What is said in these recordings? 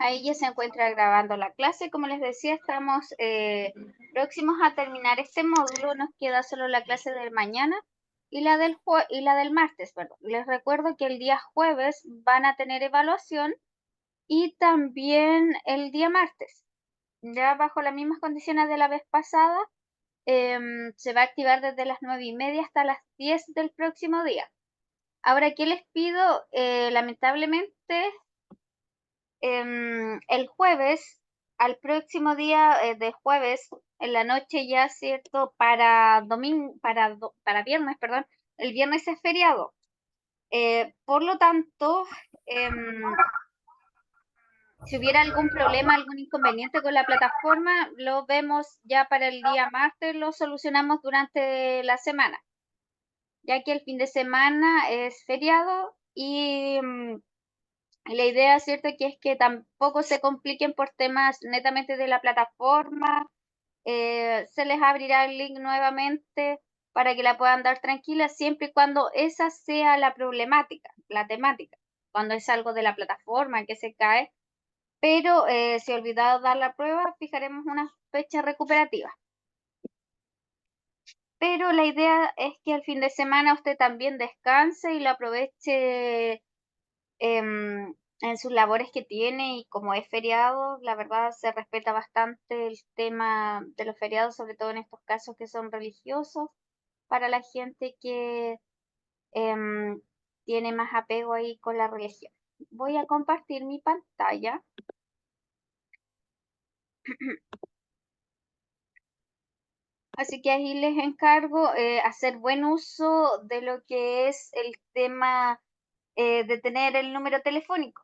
Ahí ya se encuentra grabando la clase. Como les decía, estamos próximos a terminar este módulo. Nos queda solo la clase del mañana y la del martes, perdón. Les recuerdo que el día jueves van a tener evaluación y también el día martes. Ya bajo las mismas condiciones de la vez pasada, se va a activar desde las 9:30 hasta las 10 del próximo día. Ahora, ¿qué les pido? Lamentablemente, el jueves, al próximo día de jueves, en la noche ya, ¿cierto? Para viernes, perdón, el viernes es feriado. Por lo tanto, si hubiera algún problema, algún inconveniente con la plataforma, lo vemos ya para el día martes, lo solucionamos durante la semana, ya que el fin de semana es feriado y la idea, ¿cierto?, que es que tampoco se compliquen por temas netamente de la plataforma. Se les abrirá el link nuevamente para que la puedan dar tranquila, siempre y cuando esa sea la problemática, la temática. Cuando es algo de la plataforma que se cae, pero si he olvidado dar la prueba, fijaremos una fecha recuperativa. Pero la idea es que el fin de semana usted también descanse y lo aproveche en sus labores que tiene, y como es feriado, la verdad se respeta bastante el tema de los feriados, sobre todo en estos casos que son religiosos, para la gente que em, tiene más apego ahí con la religión. Voy a compartir mi pantalla. Así que ahí les encargo hacer buen uso de lo que es el tema de tener el número telefónico.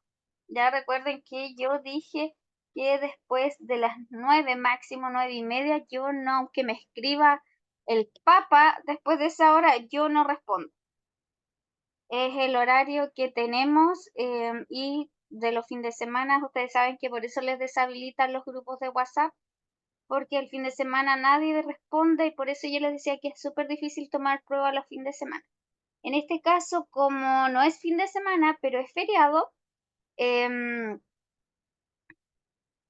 Ya recuerden que yo dije que después de las 9, máximo 9:30, yo no, aunque me escriba el Papa, después de esa hora yo no respondo. Es el horario que tenemos y de los fines de semana, ustedes saben que por eso les deshabilitan los grupos de WhatsApp, porque el fin de semana nadie responde y por eso yo les decía que es súper difícil tomar pruebas los fines de semana. En este caso, como no es fin de semana, pero es feriado, em,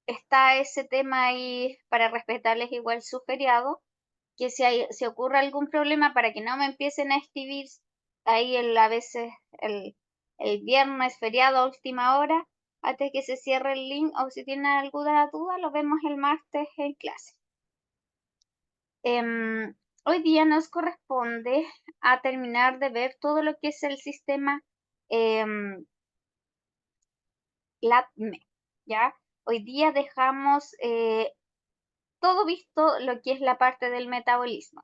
está ese tema ahí para respetarles igual su feriado, que si ocurre algún problema para que no me empiecen a escribir ahí a veces el viernes feriado a última hora, hasta que se cierre el link, o si tienen alguna duda, lo vemos el martes en clase. Hoy día nos corresponde a terminar de ver todo lo que es el sistema LATME, ¿ya? Hoy día dejamos todo visto lo que es la parte del metabolismo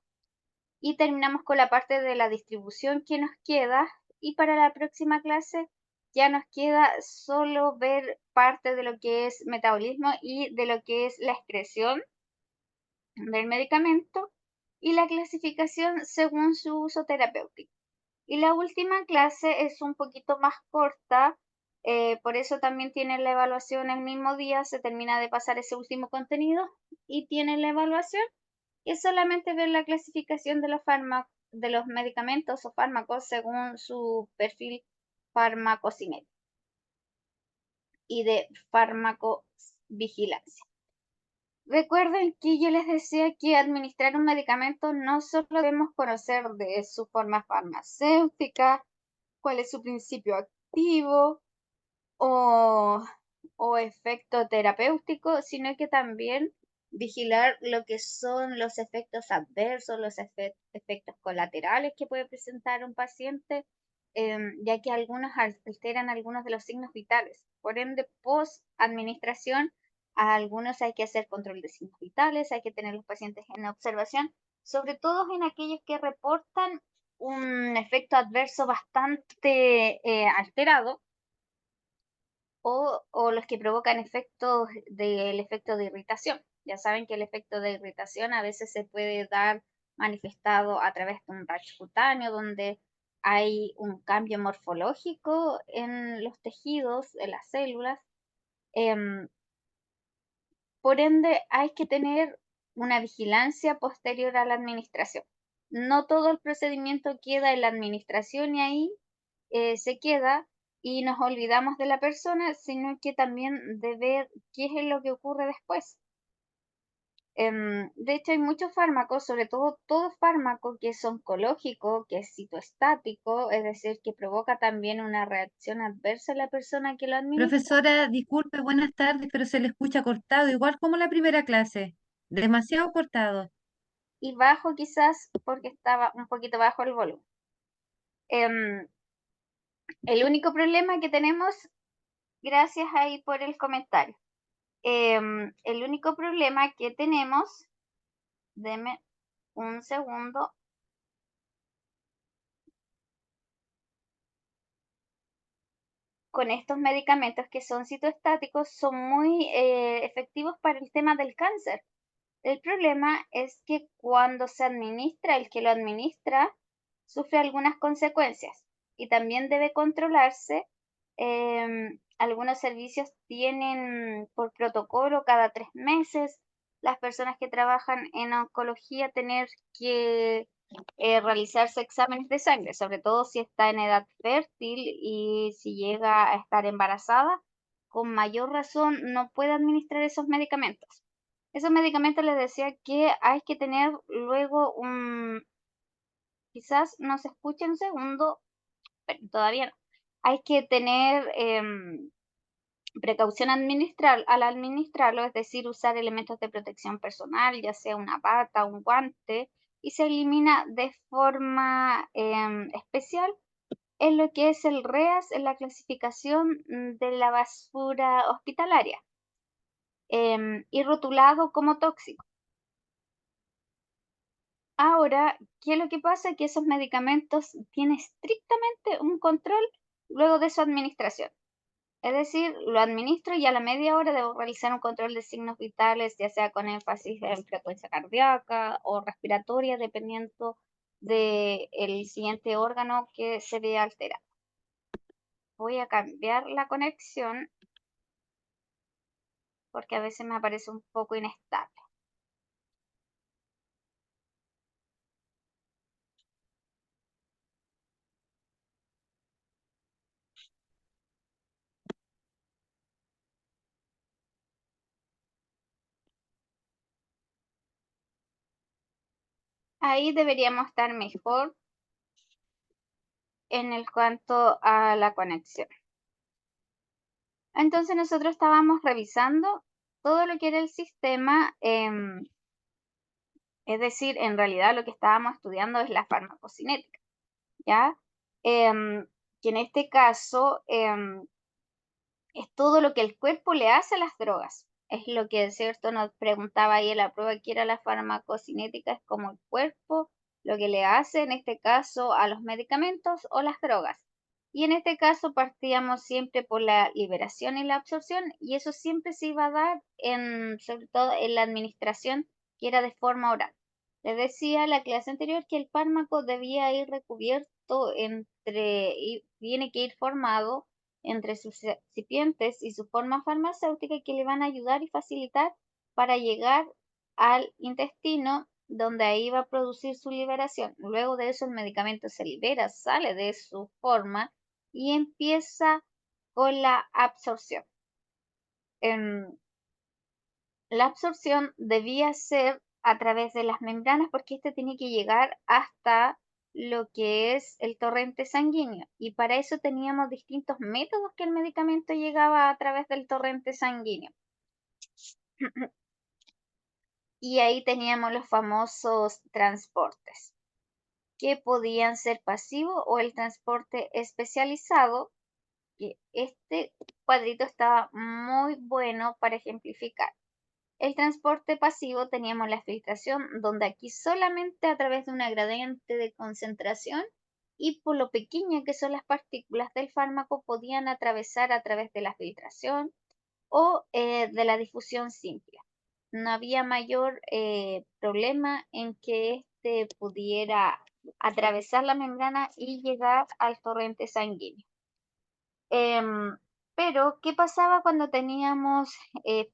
y terminamos con la parte de la distribución que nos queda, y para la próxima clase ya nos queda solo ver parte de lo que es metabolismo y de lo que es la excreción del medicamento y la clasificación según su uso terapéutico. Y la última clase es un poquito más corta, por eso también tiene la evaluación el mismo día, se termina de pasar ese último contenido y tiene la evaluación. Es solamente ver la clasificación de de los medicamentos o fármacos según su perfil farmacocinético y de farmacovigilancia. Recuerden que yo les decía que administrar un medicamento no solo debemos conocer de su forma farmacéutica, cuál es su principio activo o, o efecto terapéutico, sino que también vigilar lo que son los efectos adversos, los efectos colaterales que puede presentar un paciente, ya que algunos alteran algunos de los signos vitales. Por ende, post administración, a algunos hay que hacer control de signos vitales, hay que tener los pacientes en observación, sobre todo en aquellos que reportan un efecto adverso bastante alterado, o los que provocan efectos del efecto de irritación. Ya saben que el efecto de irritación a veces se puede dar manifestado a través de un rash cutáneo, donde hay un cambio morfológico en los tejidos, en las células. Em, por ende, hay que tener una vigilancia posterior a la administración. No todo el procedimiento queda en la administración y ahí se queda, y nos olvidamos de la persona, sino que también de ver qué es lo que ocurre después. De hecho, hay muchos fármacos, sobre todo fármaco que es oncológico, que es citoestático, es decir, que provoca también una reacción adversa en la persona que lo administra, Profesora, disculpe, buenas tardes, pero se le escucha cortado, igual como la primera clase. Demasiado cortado. y bajo quizás porque estaba un poquito bajo el volumen. Em, el único problema que tenemos, gracias ahí por el comentario, el único problema que tenemos, deme un segundo, con estos medicamentos que son citoestáticos son muy efectivos para el tema del cáncer. El problema es que cuando se administra, el que lo administra sufre algunas consecuencias y también debe controlarse. Algunos servicios tienen por protocolo cada 3 meses. Las personas que trabajan en oncología tener que realizarse exámenes de sangre, sobre todo si está en edad fértil y si llega a estar embarazada, con mayor razón no puede administrar esos medicamentos. Esos medicamentos les decía que hay que tener luego quizás no se escuche un segundo, pero todavía no. Hay que tener precaución al administrarlo, es decir, usar elementos de protección personal, ya sea una bata, un guante, y se elimina de forma especial en lo que es el REAS, en la clasificación de la basura hospitalaria, y rotulado como tóxico. Ahora, ¿qué es lo que pasa? Que esos medicamentos tienen estrictamente un control luego de su administración. Es decir, lo administro y a la media hora debo realizar un control de signos vitales, ya sea con énfasis en frecuencia cardíaca o respiratoria, dependiendo del siguiente órgano que se vea alterado. Voy a cambiar la conexión porque a veces me aparece un poco inestable. Ahí deberíamos estar mejor en el cuanto a la conexión. Entonces nosotros estábamos revisando todo lo que era el sistema, es decir, en realidad lo que estábamos estudiando es la farmacocinética, ¿ya? Em, que en este caso es todo lo que el cuerpo le hace a las drogas. Es lo que, ¿cierto? Nos preguntaba ahí en la prueba qué era la farmacocinética, es como el cuerpo, lo que le hace en este caso a los medicamentos o las drogas. Y en este caso partíamos siempre por la liberación y la absorción, y eso siempre se iba a dar sobre todo en la administración, que era de forma oral. Les decía la clase anterior que el fármaco debía ir recubierto y tiene que ir formado entre sus recipientes y su forma farmacéutica que le van a ayudar y facilitar para llegar al intestino, donde ahí va a producir su liberación. Luego de eso el medicamento se libera, sale de su forma y empieza con la absorción. Em, la absorción debía ser a través de las membranas porque este tiene que llegar hasta lo que es el torrente sanguíneo. Y para eso teníamos distintos métodos que el medicamento llegaba a través del torrente sanguíneo. Y ahí teníamos los famosos transportes, que podían ser pasivo o el transporte especializado, que este cuadrito estaba muy bueno para ejemplificar. El transporte pasivo teníamos la filtración, donde aquí solamente a través de una gradiente de concentración y por lo pequeñas que son las partículas del fármaco podían atravesar a través de la filtración o de la difusión simple. No había mayor problema en que éste pudiera atravesar la membrana y llegar al torrente sanguíneo. Em, pero, ¿qué pasaba cuando teníamos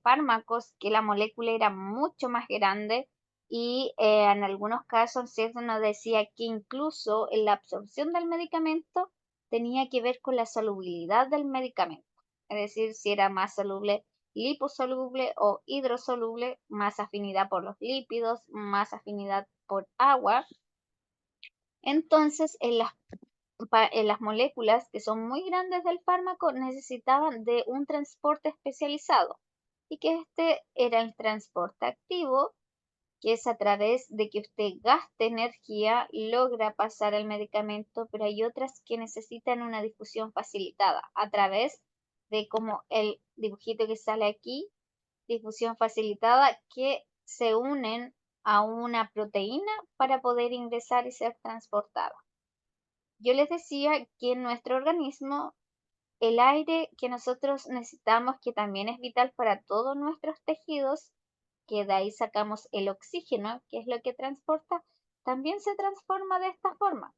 fármacos que la molécula era mucho más grande y en algunos casos, ¿cierto? Nos decía que incluso en la absorción del medicamento tenía que ver con la solubilidad del medicamento, es decir, si era más soluble liposoluble o hidrosoluble, más afinidad por los lípidos, más afinidad por agua. Entonces, en las moléculas que son muy grandes del fármaco necesitaban de un transporte especializado y que este era el transporte activo, que es a través de que usted gaste energía, logra pasar el medicamento, pero hay otras que necesitan una difusión facilitada a través de como el dibujito que sale aquí, difusión facilitada, que se unen a una proteína para poder ingresar y ser transportada. Yo les decía que en nuestro organismo el aire que nosotros necesitamos, que también es vital para todos nuestros tejidos, que de ahí sacamos el oxígeno, que es lo que transporta, también se transforma de esta forma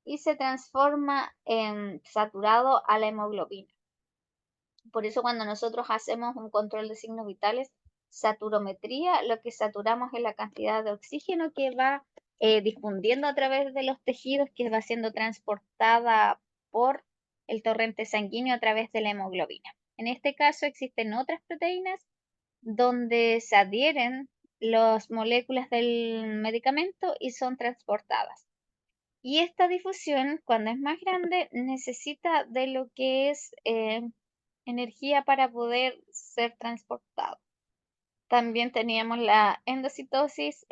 y se transforma en saturado a la hemoglobina. Por eso cuando nosotros hacemos un control de signos vitales, saturometría, lo que saturamos es la cantidad de oxígeno que va difundiendo a través de los tejidos, que va siendo transportada por el torrente sanguíneo a través de la hemoglobina. En este caso existen otras proteínas donde se adhieren las moléculas del medicamento y son transportadas. Y esta difusión, cuando es más grande, necesita de lo que es energía para poder ser transportado. También teníamos la endocitosis,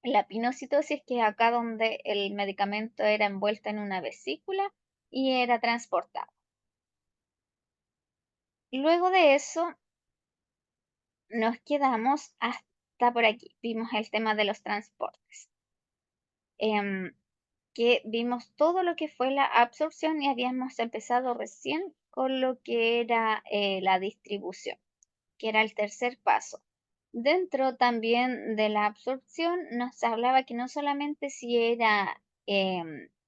la pinocitosis, que es acá donde el medicamento era envuelto en una vesícula y era transportado. Luego de eso, nos quedamos hasta por aquí. Vimos el tema de los transportes. Que vimos todo lo que fue la absorción y habíamos empezado recién con lo que era la distribución, que era el tercer paso. Dentro también de la absorción nos hablaba que no solamente si era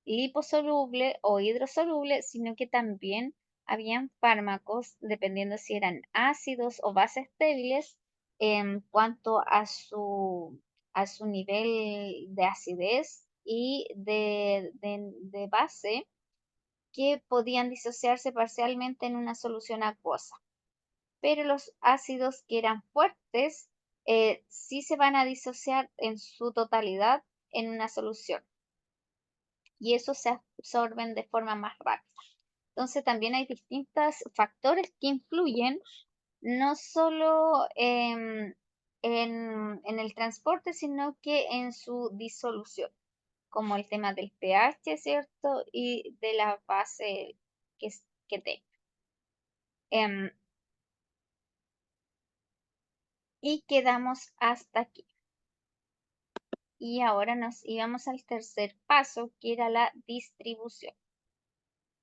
liposoluble o hidrosoluble, sino que también habían fármacos, dependiendo si eran ácidos o bases débiles, en cuanto a su nivel de acidez y de base, que podían disociarse parcialmente en una solución acuosa. Pero los ácidos que eran fuertes sí se van a disociar en su totalidad en una solución y esos se absorben de forma más rápida. Entonces también hay distintos factores que influyen no solo en el transporte, sino que en su disolución, como el tema del pH, ¿cierto? Y de la base que tenga. Y quedamos hasta aquí. Y ahora nos íbamos al tercer paso, que era la distribución.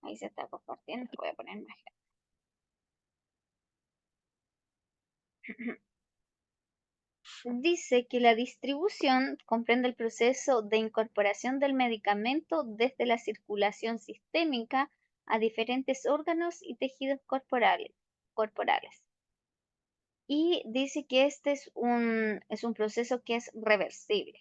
Ahí se está compartiendo, voy a poner más grande. Dice que la distribución comprende el proceso de incorporación del medicamento desde la circulación sistémica a diferentes órganos y tejidos corporales. Y dice que este es un proceso que es reversible.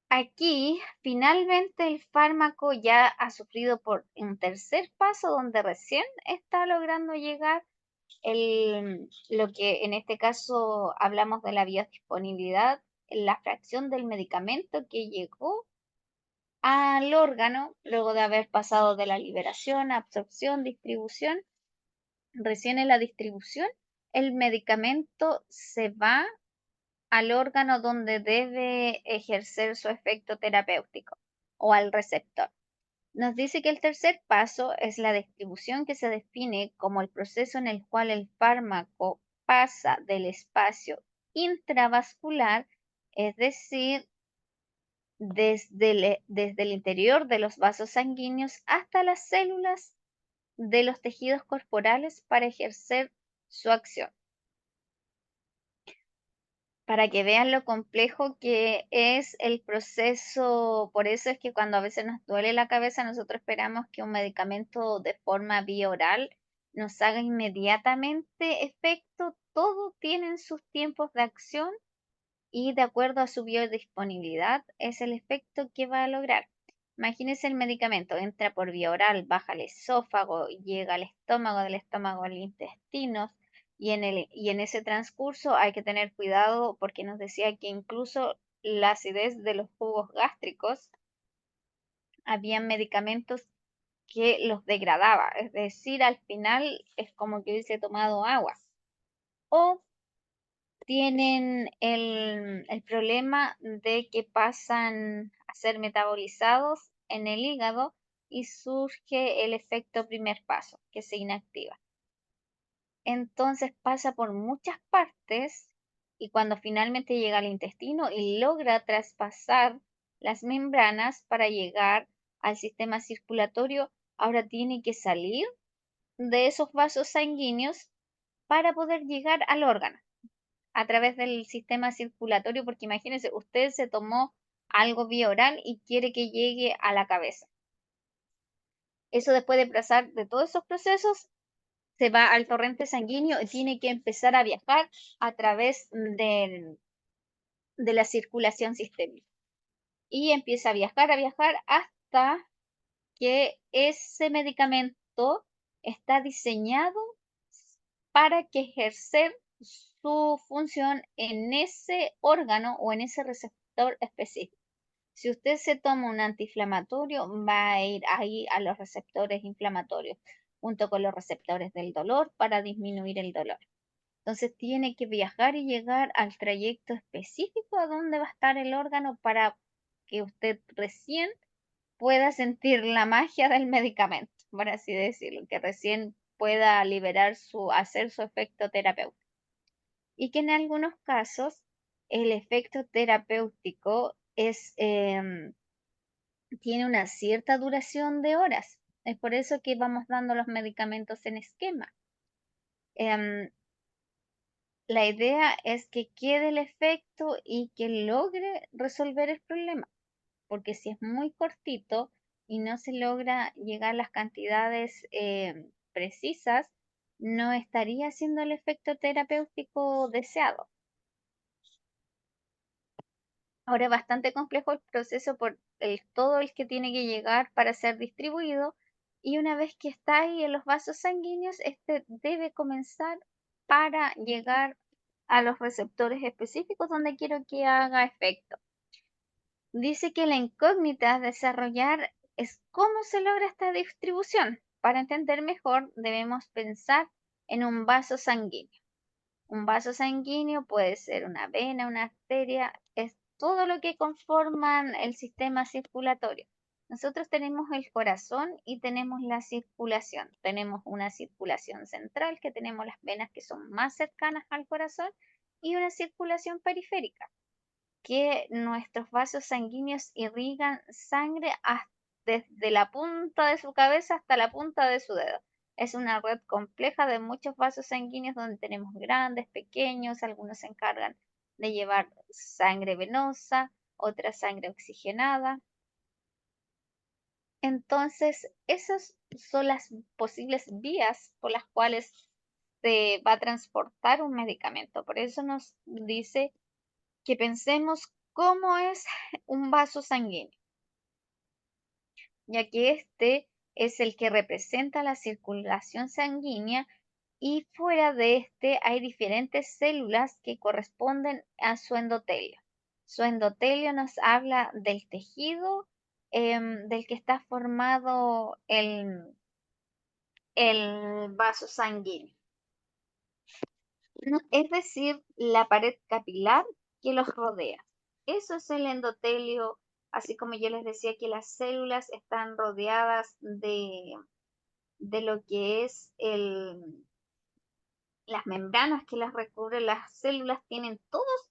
Aquí, finalmente, el fármaco ya ha sufrido por un tercer paso donde recién está logrando llegar lo que en este caso hablamos de la biodisponibilidad, la fracción del medicamento que llegó al órgano luego de haber pasado de la liberación, absorción, distribución. Recién en la distribución, el medicamento se va al órgano donde debe ejercer su efecto terapéutico o al receptor. Nos dice que el tercer paso es la distribución, que se define como el proceso en el cual el fármaco pasa del espacio intravascular, es decir, desde el interior de los vasos sanguíneos hasta las células de los tejidos corporales para ejercer su acción. Para que vean lo complejo que es el proceso. Por eso es que cuando a veces nos duele la cabeza, nosotros esperamos que un medicamento de forma vía oral nos haga inmediatamente efecto. Todo tiene sus tiempos de acción y de acuerdo a su biodisponibilidad es el efecto que va a lograr. Imagínense el medicamento, entra por vía oral, baja al esófago, llega al estómago, del estómago al intestino, y en ese transcurso hay que tener cuidado porque nos decía que incluso la acidez de los jugos gástricos, habían medicamentos que los degradaba, es decir, al final es como que hubiese tomado agua. O tienen el problema de que pasan a ser metabolizados en el hígado y surge el efecto primer paso, que se inactiva. Entonces pasa por muchas partes y cuando finalmente llega al intestino y logra traspasar las membranas para llegar al sistema circulatorio, ahora tiene que salir de esos vasos sanguíneos para poder llegar al órgano a través del sistema circulatorio, porque imagínense, usted se tomó algo vía oral y quiere que llegue a la cabeza. Eso después de pasar de todos esos procesos, se va al torrente sanguíneo y tiene que empezar a viajar a través de la circulación sistémica. Y empieza a viajar hasta que ese medicamento está diseñado para que ejercer su función en ese órgano o en ese receptor específico. Si usted se toma un antiinflamatorio, va a ir ahí a los receptores inflamatorios, junto con los receptores del dolor para disminuir el dolor. Entonces tiene que viajar y llegar al trayecto específico a donde va a estar el órgano para que usted recién pueda sentir la magia del medicamento, por así decirlo, que recién pueda hacer su efecto terapéutico. Y que en algunos casos el efecto terapéutico tiene una cierta duración de horas. Es por eso que vamos dando los medicamentos en esquema. Em, la idea es que quede el efecto y que logre resolver el problema, porque si es muy cortito y no se logra llegar a las cantidades precisas, no estaría haciendo el efecto terapéutico deseado. Ahora es bastante complejo el proceso por todo el que tiene que llegar para ser distribuido, y una vez que está ahí en los vasos sanguíneos, este debe comenzar para llegar a los receptores específicos donde quiero que haga efecto. Dice que la incógnita a desarrollar es cómo se logra esta distribución. Para entender mejor, debemos pensar en un vaso sanguíneo. Un vaso sanguíneo puede ser una vena, una arteria, es todo lo que conforman el sistema circulatorio. Nosotros tenemos el corazón y tenemos la circulación. Tenemos una circulación central, que tenemos las venas que son más cercanas al corazón, y una circulación periférica, que nuestros vasos sanguíneos irrigan sangre desde la punta de su cabeza hasta la punta de su dedo. Es una red compleja de muchos vasos sanguíneos donde tenemos grandes, pequeños, algunos se encargan de llevar sangre venosa, otra sangre oxigenada. Entonces, esas son las posibles vías por las cuales se va a transportar un medicamento. Por eso nos dice que pensemos cómo es un vaso sanguíneo, ya que este es el que representa la circulación sanguínea, y fuera de este hay diferentes células que corresponden a su endotelio. Su endotelio nos habla del tejido del que está formado el vaso sanguíneo, es decir, la pared capilar que los rodea. Eso es el endotelio, así como yo les decía que las células están rodeadas de lo que es las membranas que las recubren. Las células tienen todos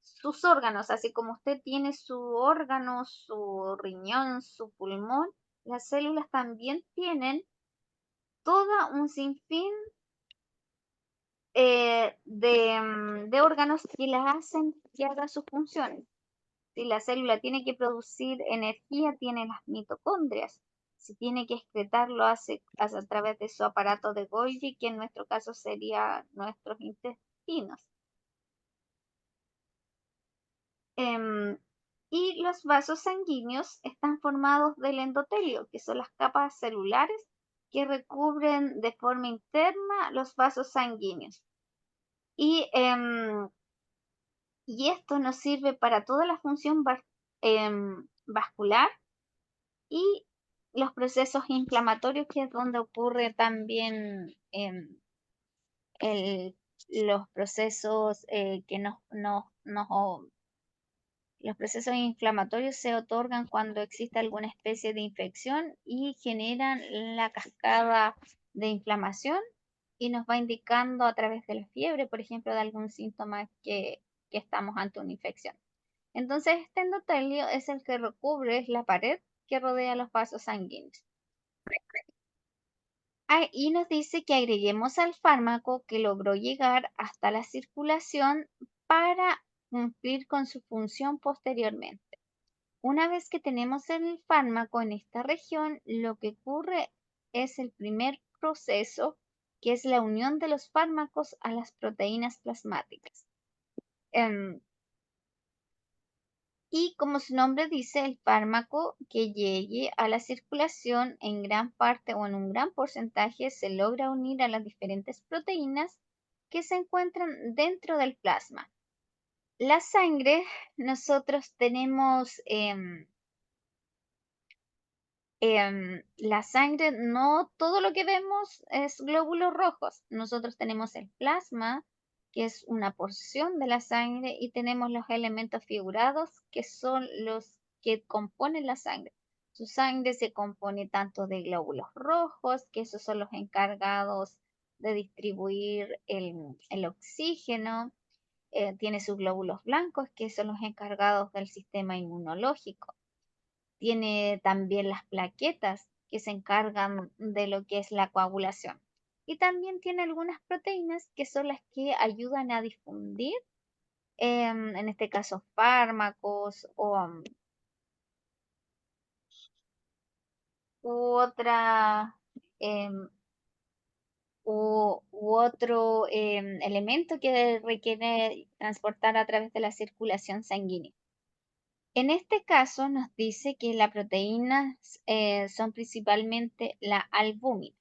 sus órganos, así como usted tiene su órgano, su riñón, su pulmón, las células también tienen todo un sinfín de órganos que las hacen que haga sus funciones. Si la célula tiene que producir energía, tiene las mitocondrias. Si tiene que excretar, lo hace a través de su aparato de Golgi, que en nuestro caso sería nuestros intestinos. Em, Y los vasos sanguíneos están formados del endotelio, que son las capas celulares que recubren de forma interna los vasos sanguíneos. Y, y esto nos sirve para toda la función vascular y los procesos inflamatorios, que es donde ocurre también el- los procesos los procesos inflamatorios se otorgan cuando existe alguna especie de infección y generan la cascada de inflamación y nos va indicando a través de la fiebre, por ejemplo, de algún síntoma que estamos ante una infección. Entonces, este endotelio es el que recubre la pared que rodea los vasos sanguíneos. Y nos dice que agreguemos al fármaco que logró llegar hasta la circulación para cumplir con su función posteriormente. Una vez que tenemos el fármaco en esta región, lo que ocurre es el primer proceso, que es la unión de los fármacos a las proteínas plasmáticas. Em, Y como su nombre dice, el fármaco que llegue a la circulación en gran parte o en un gran porcentaje se logra unir a las diferentes proteínas que se encuentran dentro del plasma. La sangre, nosotros tenemos la sangre, no todo lo que vemos es glóbulos rojos. Nosotros tenemos el plasma, que es una porción de la sangre, y tenemos los elementos figurados, que son los que componen la sangre. Su sangre se compone tanto de glóbulos rojos, que esos son los encargados de distribuir el oxígeno. Tiene sus glóbulos blancos, que son los encargados del sistema inmunológico. Tiene también las plaquetas que se encargan de lo que es la coagulación. Y también tiene algunas proteínas que son las que ayudan a difundir, en este caso, fármacos u otra em, u otro elemento que requiere transportar a través de la circulación sanguínea. En este caso nos dice que las proteínas son principalmente la albúmina.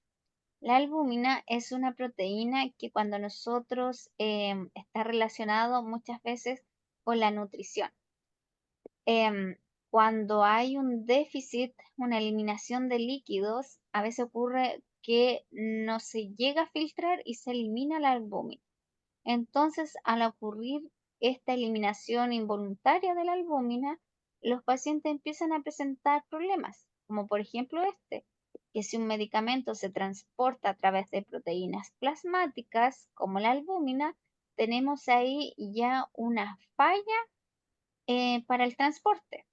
La albúmina es una proteína que cuando nosotros está relacionado muchas veces con la nutrición. Em, Cuando hay un déficit, una eliminación de líquidos, a veces ocurre que no se llega a filtrar y se elimina la albúmina. Entonces, al ocurrir esta eliminación involuntaria de la albúmina, los pacientes empiezan a presentar problemas, como por ejemplo que si un medicamento se transporta a través de proteínas plasmáticas, como la albúmina, tenemos ahí ya una falla para el transporte.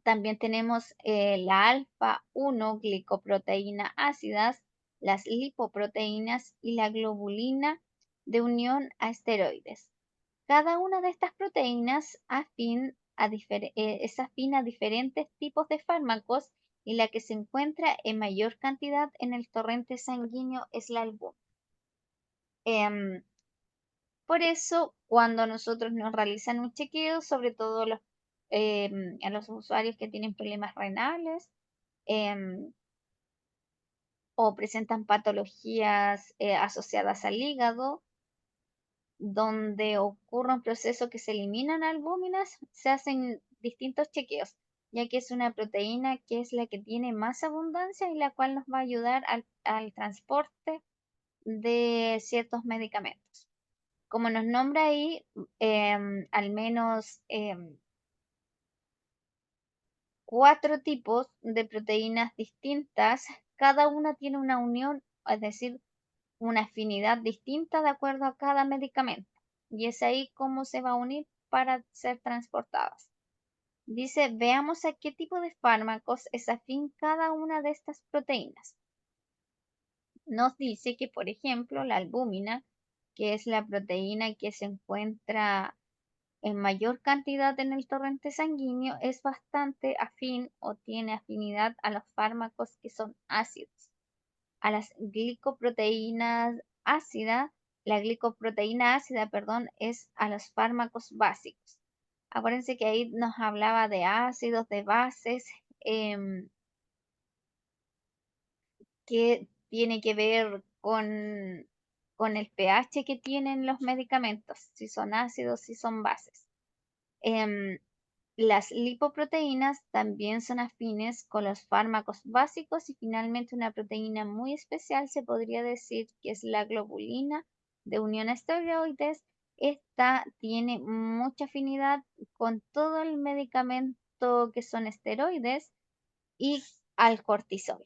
También tenemos la alfa-1 glicoproteína ácidas, las lipoproteínas y la globulina de unión a esteroides. Cada una de estas proteínas es afín a diferentes tipos de fármacos, y la que se encuentra en mayor cantidad en el torrente sanguíneo es la albúmina. Em, por eso, cuando nosotros nos realizan un chequeo, sobre todo a los usuarios que tienen problemas renales em, o presentan patologías asociadas al hígado, donde ocurre un proceso que se eliminan albúminas, se hacen distintos chequeos, ya que es una proteína que es la que tiene más abundancia y la cual nos va a ayudar al transporte de ciertos medicamentos. Como nos nombra ahí, al menos 4 tipos de proteínas distintas, cada una tiene una unión, es decir, una afinidad distinta de acuerdo a cada medicamento. Y es ahí cómo se va a unir para ser transportadas. Dice, veamos a qué tipo de fármacos es afín cada una de estas proteínas. Nos dice que, por ejemplo, la albúmina, que es la proteína que se encuentra en mayor cantidad en el torrente sanguíneo, es bastante afín o tiene afinidad a los fármacos que son ácidos, a las glicoproteínas ácidas. La glicoproteína ácida, perdón, es a los fármacos básicos. Acuérdense que ahí nos hablaba de ácidos, de bases, em, que tiene que ver con el pH que tienen los medicamentos, si son ácidos, si son bases. Em, las lipoproteínas también son afines con los fármacos básicos y finalmente una proteína muy especial se podría decir que es la globulina de unión a esteroides. Esta tiene mucha afinidad con todo el medicamento que son esteroides y al cortisol.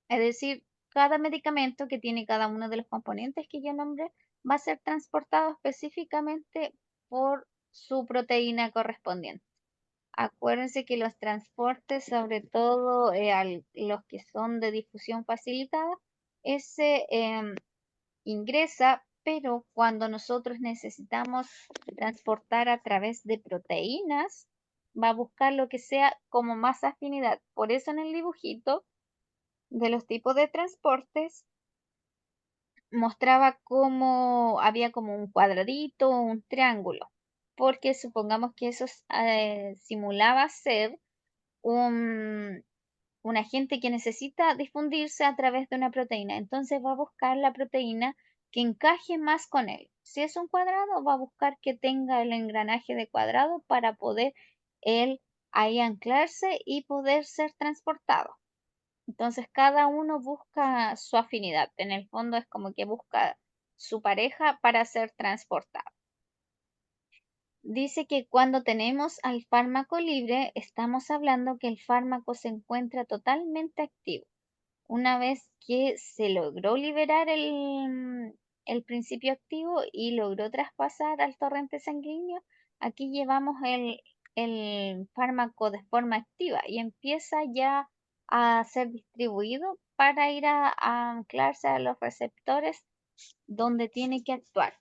Es decir, cada medicamento que tiene cada uno de los componentes que yo nombré va a ser transportado específicamente por su proteína correspondiente. Acuérdense que los transportes, sobre todo los que son de difusión facilitada, ese ingresa, pero cuando nosotros necesitamos transportar a través de proteínas, va a buscar lo que sea como más afinidad. Por eso en el dibujito de los tipos de transportes mostraba cómo había como un cuadradito o un triángulo, porque supongamos que eso simulaba ser un, un agente que necesita difundirse a través de una proteína. Entonces va a buscar la proteína que encaje más con él. Si es un cuadrado, va a buscar que tenga el engranaje de cuadrado para poder él ahí anclarse y poder ser transportado. Entonces cada uno busca su afinidad. En el fondo es como que busca su pareja para ser transportado. Dice que cuando tenemos al fármaco libre, estamos hablando que el fármaco se encuentra totalmente activo. Una vez que se logró liberar el principio activo y logró traspasar al torrente sanguíneo, aquí llevamos el fármaco de forma activa y empieza ya a ser distribuido para ir a anclarse a los receptores donde tiene que actuar.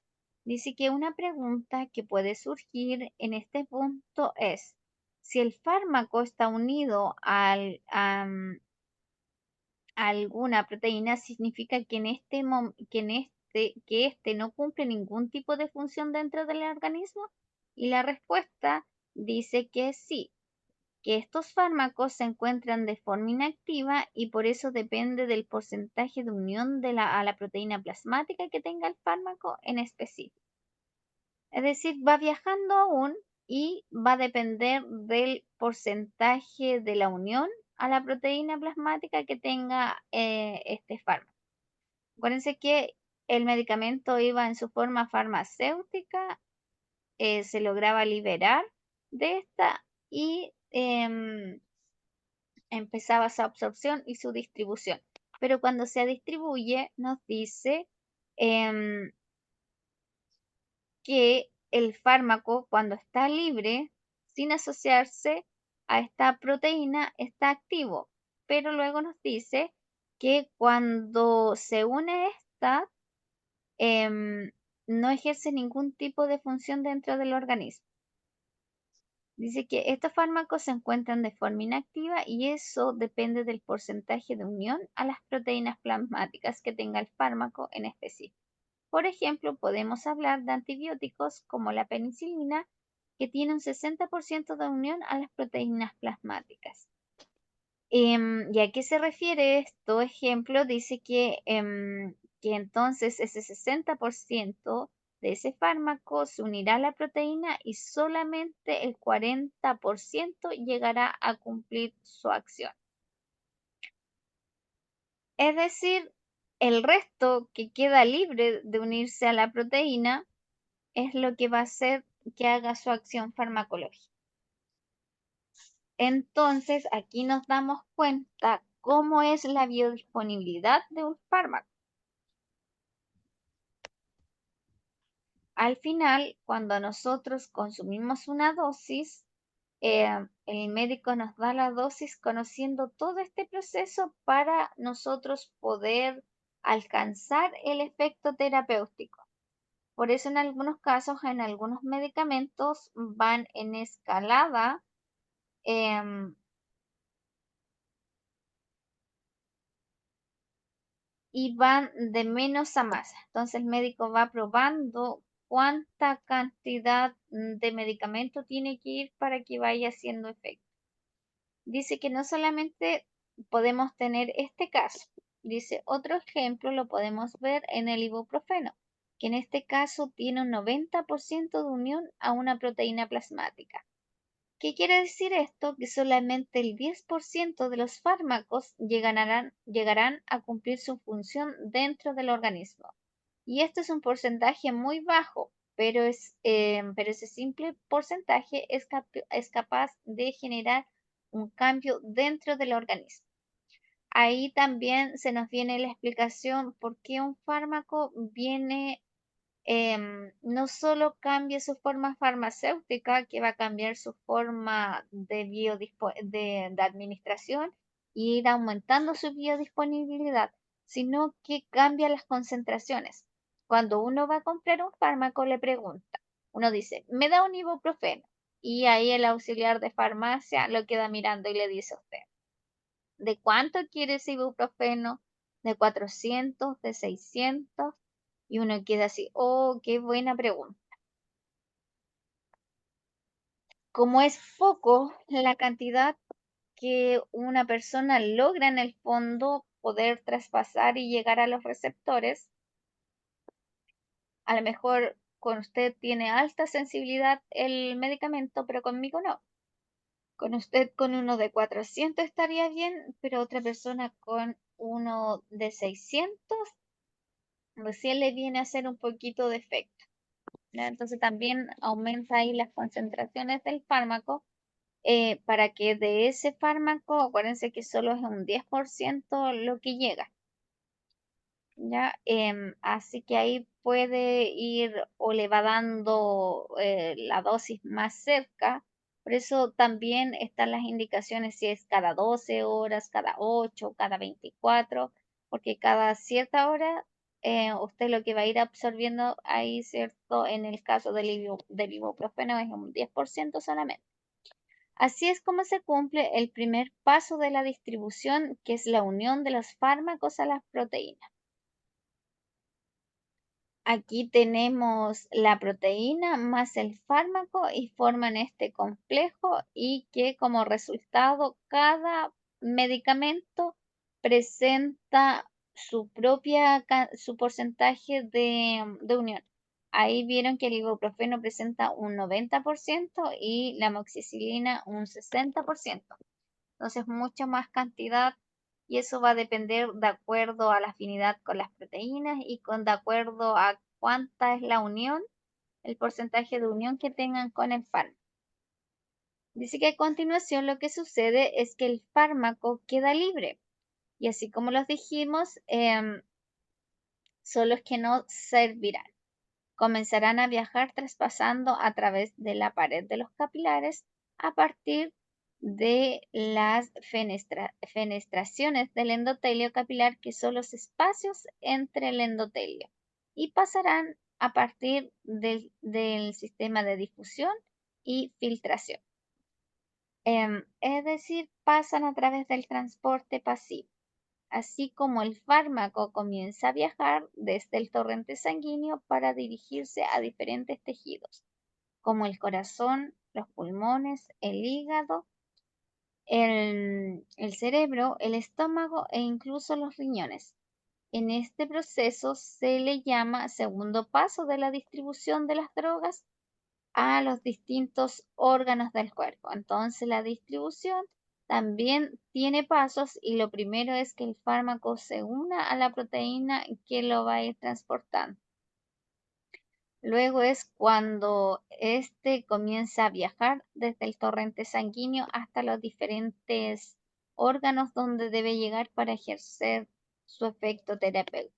Dice que una pregunta que puede surgir en este punto es, si el fármaco está unido a alguna proteína, significa que que este no cumple ningún tipo de función dentro del organismo. Y la respuesta dice que sí, que estos fármacos se encuentran de forma inactiva y por eso depende del porcentaje de unión a la proteína plasmática que tenga el fármaco en específico. Es decir, va viajando aún y va a depender del porcentaje de la unión a la proteína plasmática que tenga este fármaco. Acuérdense que el medicamento iba en su forma farmacéutica, se lograba liberar de esta y empezaba su absorción y su distribución. Pero cuando se distribuye, nos dice em, que el fármaco, cuando está libre, sin asociarse a esta proteína, está activo. Pero luego nos dice que cuando se une esta, no ejerce ningún tipo de función dentro del organismo. Dice que estos fármacos se encuentran de forma inactiva y eso depende del porcentaje de unión a las proteínas plasmáticas que tenga el fármaco en específico. Por ejemplo, podemos hablar de antibióticos como la penicilina, que tiene un 60% de unión a las proteínas plasmáticas. ¿Y a qué se refiere esto? Ejemplo, dice que entonces ese 60% de ese fármaco se unirá a la proteína y solamente el 40% llegará a cumplir su acción. Es decir, el resto que queda libre de unirse a la proteína es lo que va a hacer que haga su acción farmacológica. Entonces, aquí nos damos cuenta cómo es la biodisponibilidad de un fármaco. Al final, cuando nosotros consumimos una dosis, el médico nos da la dosis conociendo todo este proceso para nosotros poder alcanzar el efecto terapéutico. Por eso en algunos casos, en algunos medicamentos van en escalada em, y van de menos a más. Entonces el médico va probando cuánta cantidad de medicamento tiene que ir para que vaya haciendo efecto. Dice que no solamente podemos tener este caso, dice otro ejemplo lo podemos ver en el ibuprofeno, que en este caso tiene un 90% de unión a una proteína plasmática. ¿Qué quiere decir esto? Que solamente el 10% de los fármacos llegarán a cumplir su función dentro del organismo. Y esto es un porcentaje muy bajo, pero ese simple porcentaje es capaz de generar un cambio dentro del organismo. Ahí también se nos viene la explicación por qué un fármaco no solo cambia su forma farmacéutica, que va a cambiar su forma de administración y ir aumentando su biodisponibilidad, sino que cambia las concentraciones. Cuando uno va a comprar un fármaco, le pregunta, uno dice, me da un ibuprofeno, y ahí el auxiliar de farmacia lo queda mirando y le dice a usted, ¿de cuánto quiere ese ibuprofeno? ¿De 400? ¿De 600? Y uno queda así, oh, qué buena pregunta. Como es poco la cantidad que una persona logra en el fondo poder traspasar y llegar a los receptores, a lo mejor con usted tiene alta sensibilidad el medicamento, pero conmigo no. Con usted con uno de 400 estaría bien, pero otra persona con uno de 600 recién le viene a hacer un poquito de efecto, ¿ya? Entonces también aumenta ahí las concentraciones del fármaco para que de ese fármaco, acuérdense que solo es un 10% lo que llega, ¿ya? Así que ahí puede ir o le va dando la dosis más cerca. Por eso también están las indicaciones si es cada 12 horas, cada 8, cada 24, porque cada cierta hora usted lo que va a ir absorbiendo ahí, ¿cierto? En el caso del ibuprofeno es un 10% solamente. Así es como se cumple el primer paso de la distribución, que es la unión de los fármacos a las proteínas. Aquí tenemos la proteína más el fármaco y forman este complejo y que como resultado cada medicamento presenta su porcentaje de unión. Ahí vieron que el ibuprofeno presenta un 90% y la amoxicilina un 60%. Entonces, mucha más cantidad y eso va a depender de acuerdo a la afinidad con las proteínas y de acuerdo a cuánta es la unión, el porcentaje de unión que tengan con el fármaco. Dice que a continuación lo que sucede es que el fármaco queda libre y así como los dijimos, son los que no servirán. Comenzarán a viajar traspasando a través de la pared de los capilares a partir de las fenestraciones del endotelio capilar, que son los espacios entre el endotelio, y pasarán a partir del sistema de difusión y filtración. Es decir, pasan a través del transporte pasivo. Así como el fármaco comienza a viajar desde el torrente sanguíneo para dirigirse a diferentes tejidos, como el corazón, los pulmones, el hígado, el cerebro, el estómago e incluso los riñones. En este proceso se le llama segundo paso de la distribución de las drogas a los distintos órganos del cuerpo. Entonces la distribución también tiene pasos y lo primero es que el fármaco se una a la proteína que lo va a ir transportando. Luego es cuando este comienza a viajar desde el torrente sanguíneo hasta los diferentes órganos donde debe llegar para ejercer su efecto terapéutico.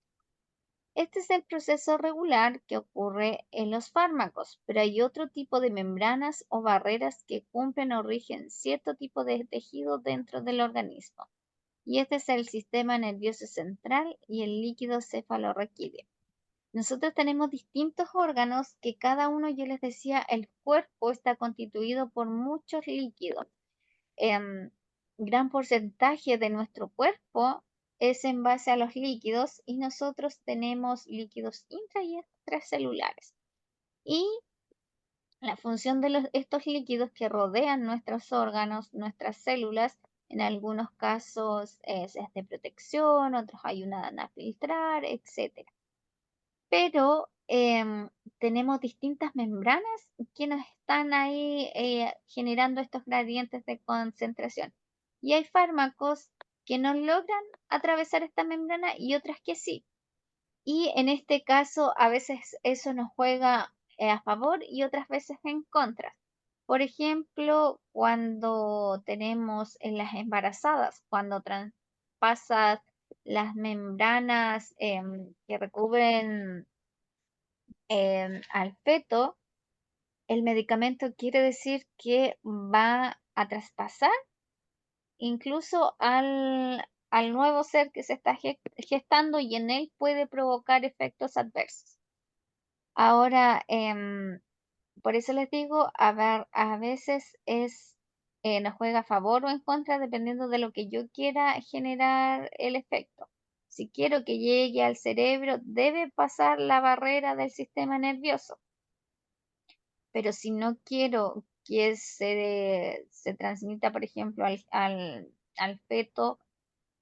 Este es el proceso regular que ocurre en los fármacos, pero hay otro tipo de membranas o barreras que cumplen o rigen cierto tipo de tejido dentro del organismo. Y este es el sistema nervioso central y el líquido cefalorraquídeo. Nosotros tenemos distintos órganos que cada uno, yo les decía, el cuerpo está constituido por muchos líquidos. em, Gran porcentaje de nuestro cuerpo es en base a los líquidos y nosotros tenemos líquidos intra y extracelulares. Y la función de estos líquidos que rodean nuestros órganos, nuestras células, en algunos casos es de protección, otros ayudan a filtrar, etc. Pero tenemos distintas membranas que nos están ahí generando estos gradientes de concentración. Y hay fármacos que no logran atravesar esta membrana y otras que sí. Y en este caso, a veces eso nos juega a favor y otras veces en contra. Por ejemplo, cuando tenemos en las embarazadas, cuando traspasas las membranas que recubren al feto, el medicamento quiere decir que va a traspasar incluso al nuevo ser que se está gestando y en él puede provocar efectos adversos. Ahora, por eso les digo, a ver, a veces nos juega a favor o en contra dependiendo de lo que yo quiera generar el efecto. Si quiero que llegue al cerebro, debe pasar la barrera del sistema nervioso. Pero si no quiero que se transmita, por ejemplo, al feto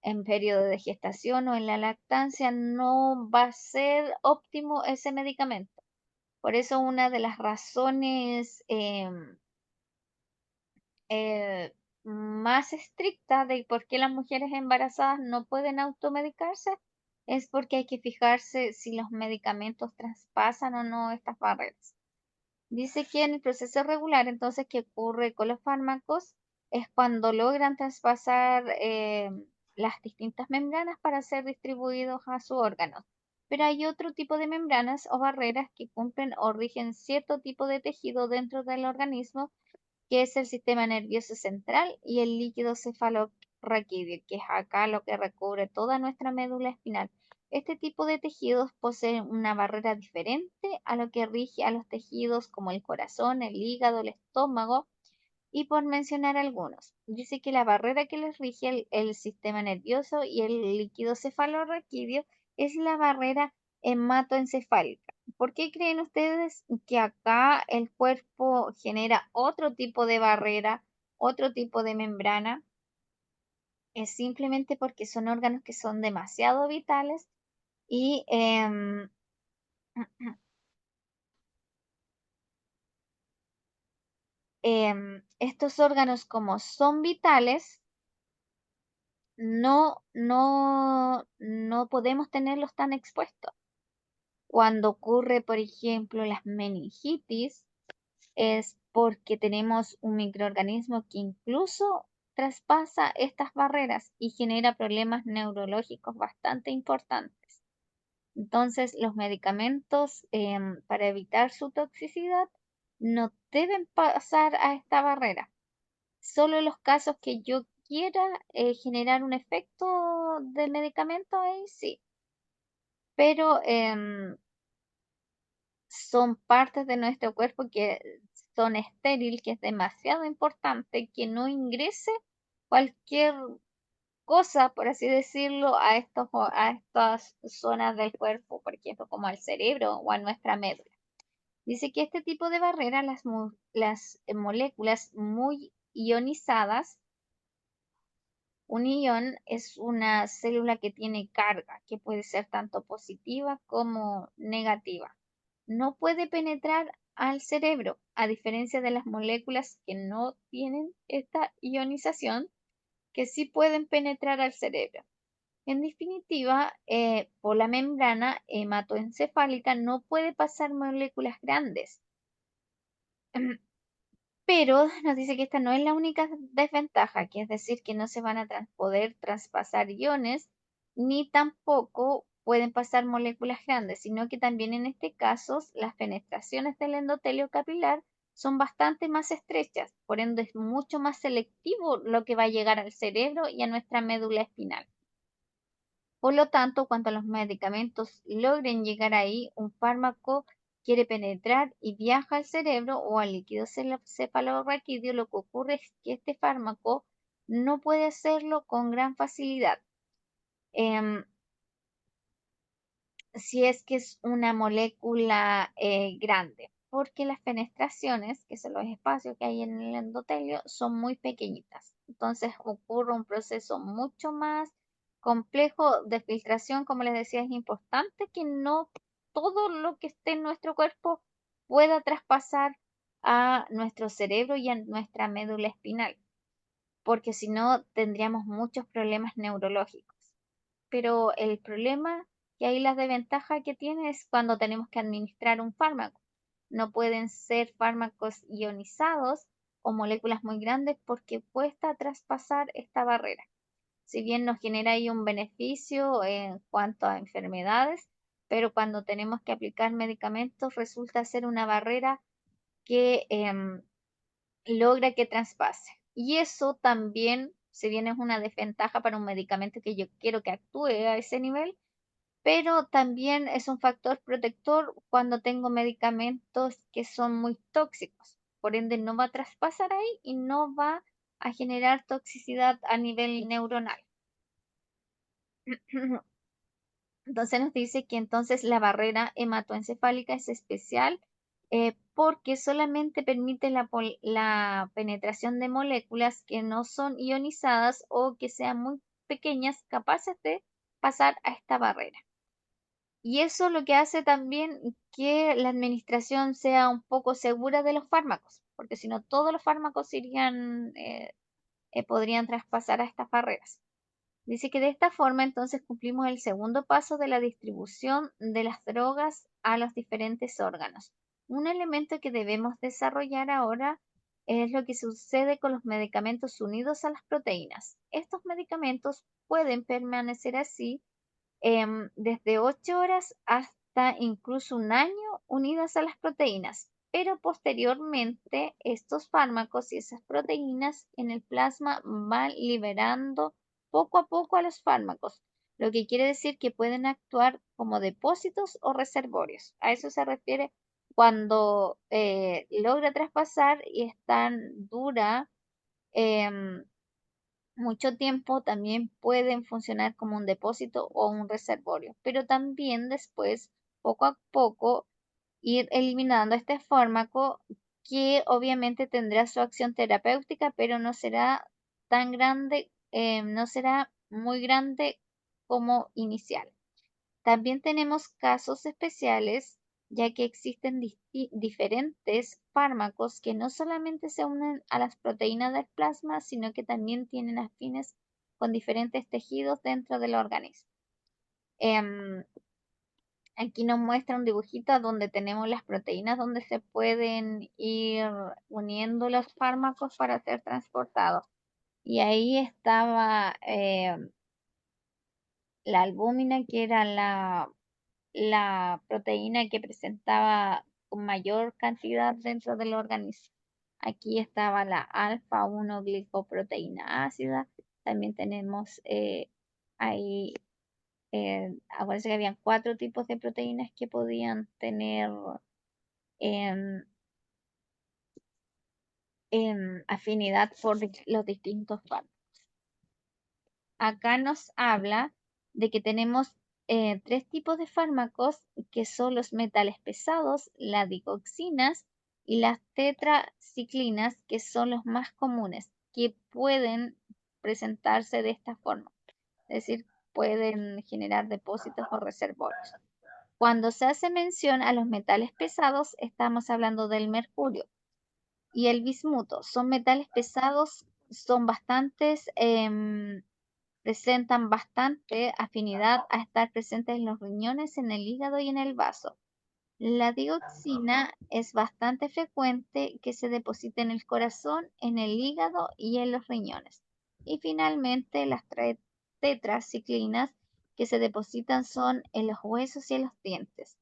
en periodo de gestación o en la lactancia, no va a ser óptimo ese medicamento. Por eso una de las razones más estrictas de por qué las mujeres embarazadas no pueden automedicarse es porque hay que fijarse si los medicamentos traspasan o no estas barreras. Dice que en el proceso regular, entonces, ¿qué ocurre con los fármacos? Es cuando logran traspasar las distintas membranas para ser distribuidos a sus órganos. Pero hay otro tipo de membranas o barreras que cumplen o rigen cierto tipo de tejido dentro del organismo, que es el sistema nervioso central y el líquido cefalorraquídeo, que es acá lo que recubre toda nuestra médula espinal. Este tipo de tejidos poseen una barrera diferente a lo que rige a los tejidos como el corazón, el hígado, el estómago, y por mencionar algunos. Dice que la barrera que les rige el sistema nervioso y el líquido cefalorraquídeo es la barrera hematoencefálica. ¿Por qué creen ustedes que acá el cuerpo genera otro tipo de barrera, otro tipo de membrana? Es simplemente porque son órganos que son demasiado vitales y estos órganos como son vitales, no podemos tenerlos tan expuestos. Cuando ocurre, por ejemplo, las meningitis, es porque tenemos un microorganismo que incluso traspasa estas barreras y genera problemas neurológicos bastante importantes. Entonces, los medicamentos para evitar su toxicidad no deben pasar a esta barrera. Solo en los casos que yo quiera generar un efecto de medicamento, ahí sí. Pero son partes de nuestro cuerpo que son estéril, que es demasiado importante que no ingrese cualquier cosa, por así decirlo, a estas zonas del cuerpo, por ejemplo, como al cerebro o a nuestra médula. Dice que este tipo de barrera, las moléculas muy ionizadas. Un ion es una célula que tiene carga, que puede ser tanto positiva como negativa. No puede penetrar al cerebro, a diferencia de las moléculas que no tienen esta ionización, que sí pueden penetrar al cerebro. En definitiva, por la membrana hematoencefálica no puede pasar moléculas grandes. Pero nos dice que esta no es la única desventaja, que es decir, que no se van a poder traspasar iones, ni tampoco pueden pasar moléculas grandes, sino que también en este caso las penetraciones del endotelio capilar son bastante más estrechas, por ende es mucho más selectivo lo que va a llegar al cerebro y a nuestra médula espinal. Por lo tanto, cuando los medicamentos logren llegar ahí, un fármaco quiere penetrar y viaja al cerebro o al líquido cefalorraquídeo, lo que ocurre es que este fármaco no puede hacerlo con gran facilidad. Em, si es que es una molécula grande. porque las fenestraciones, que son los espacios que hay en el endotelio, son muy pequeñitas. Entonces ocurre un proceso mucho más complejo de filtración. Como les decía, es importante que no todo lo que esté en nuestro cuerpo pueda traspasar a nuestro cerebro y a nuestra médula espinal, porque si no tendríamos muchos problemas neurológicos. Pero el problema y ahí la desventaja que tiene es cuando tenemos que administrar un fármaco. No pueden ser fármacos ionizados o moléculas muy grandes porque cuesta traspasar esta barrera. Si bien nos genera ahí un beneficio en cuanto a enfermedades, pero cuando tenemos que aplicar medicamentos resulta ser una barrera que logra que traspase. Y eso también, si bien es una desventaja para un medicamento que yo quiero que actúe a ese nivel, pero también es un factor protector cuando tengo medicamentos que son muy tóxicos. Por ende, no va a traspasar ahí y no va a generar toxicidad a nivel neuronal. Entonces nos dice que entonces la barrera hematoencefálica es especial porque solamente permite la penetración de moléculas que no son ionizadas o que sean muy pequeñas, capaces de pasar a esta barrera. Y eso lo que hace también que la administración sea un poco segura de los fármacos, porque si no todos los fármacos podrían traspasar a estas barreras. Dice que de esta forma entonces cumplimos el segundo paso de la distribución de las drogas a los diferentes órganos. Un elemento que debemos desarrollar ahora es lo que sucede con los medicamentos unidos a las proteínas. Estos medicamentos pueden permanecer así desde 8 horas hasta incluso un año unidas a las proteínas, pero posteriormente estos fármacos y esas proteínas en el plasma van liberando poco a poco a los fármacos, lo que quiere decir que pueden actuar como depósitos o reservorios. A eso se refiere cuando logra traspasar y es tan dura em, mucho tiempo, también pueden funcionar como un depósito o un reservorio, pero también después, poco a poco, ir eliminando este fármaco que obviamente tendrá su acción terapéutica, pero no será tan grande, no será muy grande como inicial. También tenemos casos especiales, ya que existen diferentes fármacos que no solamente se unen a las proteínas del plasma, sino que también tienen afines con diferentes tejidos dentro del organismo. Em, Aquí nos muestra un dibujito donde tenemos las proteínas donde se pueden ir uniendo los fármacos para ser transportados. Y ahí estaba la albúmina, que era la proteína que presentaba con mayor cantidad dentro del organismo. Aquí estaba la alfa-1 glicoproteína ácida. También tenemos ahí, acuérdense que habían 4 tipos de proteínas que podían tener em, afinidad por los distintos fármacos. Acá nos habla de que tenemos 3 tipos de fármacos que son los metales pesados, las digoxinas y las tetraciclinas, que son los más comunes, que pueden presentarse de esta forma, es decir, pueden generar depósitos o reservorios. Cuando se hace mención a los metales pesados, estamos hablando del mercurio y el bismuto. Son metales pesados, son bastantes presentan bastante afinidad a estar presentes en los riñones, en el hígado y en el vaso. La dioxina es bastante frecuente que se deposite en el corazón, en el hígado y en los riñones. Y finalmente las tetraciclinas que se depositan son en los huesos y en los dientes.